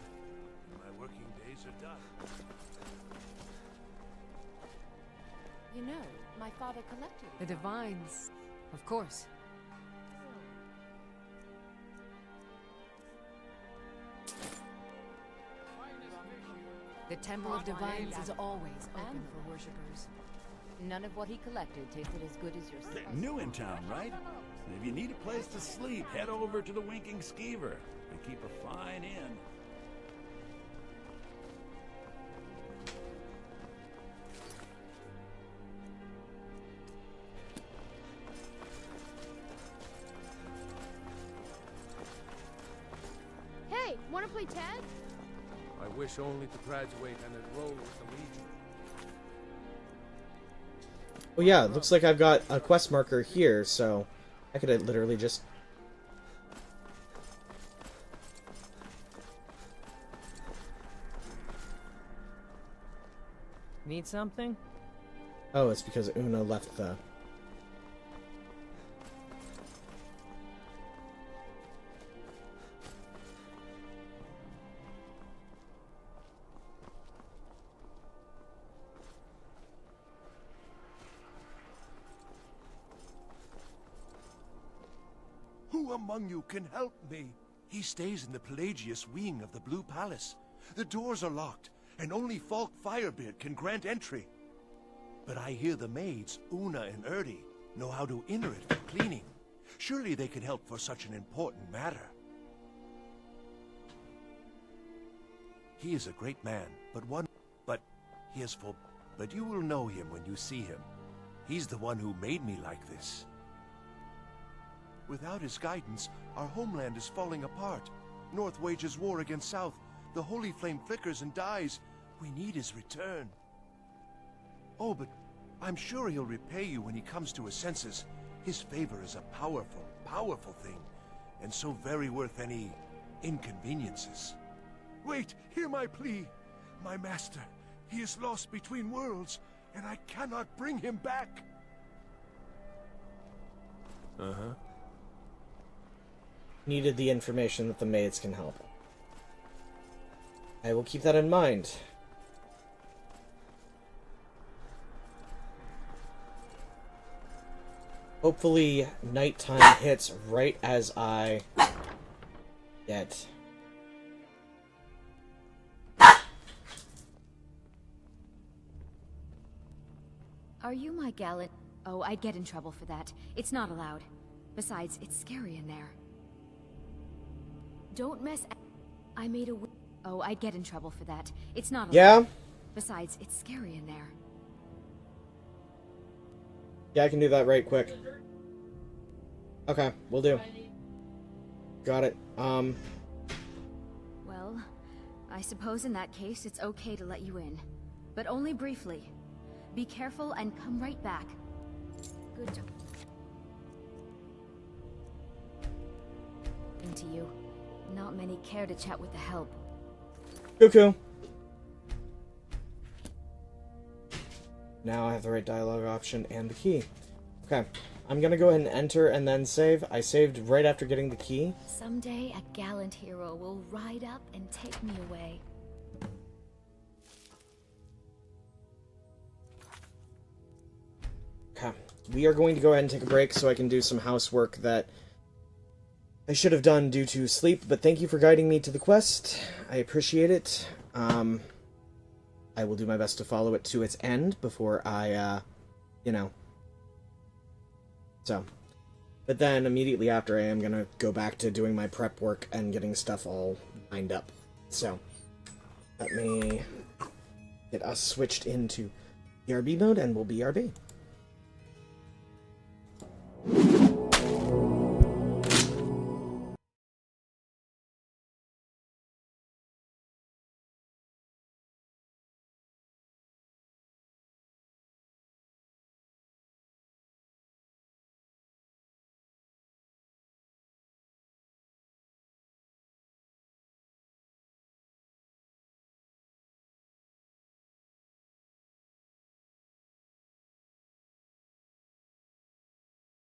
and my working days are done. You know, my father collected the divines. Of course. The Temple of Divines is always open for worshippers. None of what he collected tasted as good as yours. New in town, right? If you need a place to sleep, head over to the Winking Skeever. They keep a fine inn. Hey, wanna play tag? I wish only to graduate and enroll with the Legion. Well, yeah, it looks like I've got a quest marker here, so I could literally just... Need something? Oh, it's because Una left the... Who among you can help me? He stays in the Pelagius wing of the Blue Palace. The doors are locked, and only Falk Firebeard can grant entry. But I hear the maids, Una and Erdi, know how to enter it for cleaning. Surely they can help for such an important matter. He is a great man, but he is full. But you will know him when you see him. He's the one who made me like this. Without his guidance, our homeland is falling apart. North wages war against South. The holy flame flickers and dies. We need his return. Oh, but I'm sure he'll repay you when he comes to his senses. His favor is a powerful, powerful thing, and so very worth any inconveniences. Wait, hear my plea. My master, he is lost between worlds, and I cannot bring him back. Uh-huh. Needed the information that the maids can help. I will keep that in mind. Hopefully, nighttime hits right as I get. Are you my gallant? Oh, I'd get in trouble for that. It's not allowed. Besides, it's scary in there. Don't mess. I made a. Oh, I'd get in trouble for that. It's not allowed. Yeah? Besides, it's scary in there. Yeah, I can do that right quick. Okay, will do. Got it. Well, I suppose in that case it's okay to let you in. But only briefly. Be careful and come right back. Good job. Into you. Not many care to chat with the help. Cuckoo. Now I have the right dialogue option and the key. Okay, I'm gonna go ahead and enter and then save. I saved right after getting the key. Someday a gallant hero will ride up and take me away. Okay, we are going to go ahead and take a break so I can do some housework that I should have done due to sleep, but thank you for guiding me to the quest. I appreciate it. I will do my best to follow it to its end before I, you know. So. But then, immediately after, I am gonna go back to doing my prep work and getting stuff all lined up. So, let me get us switched into BRB mode, and we'll BRB.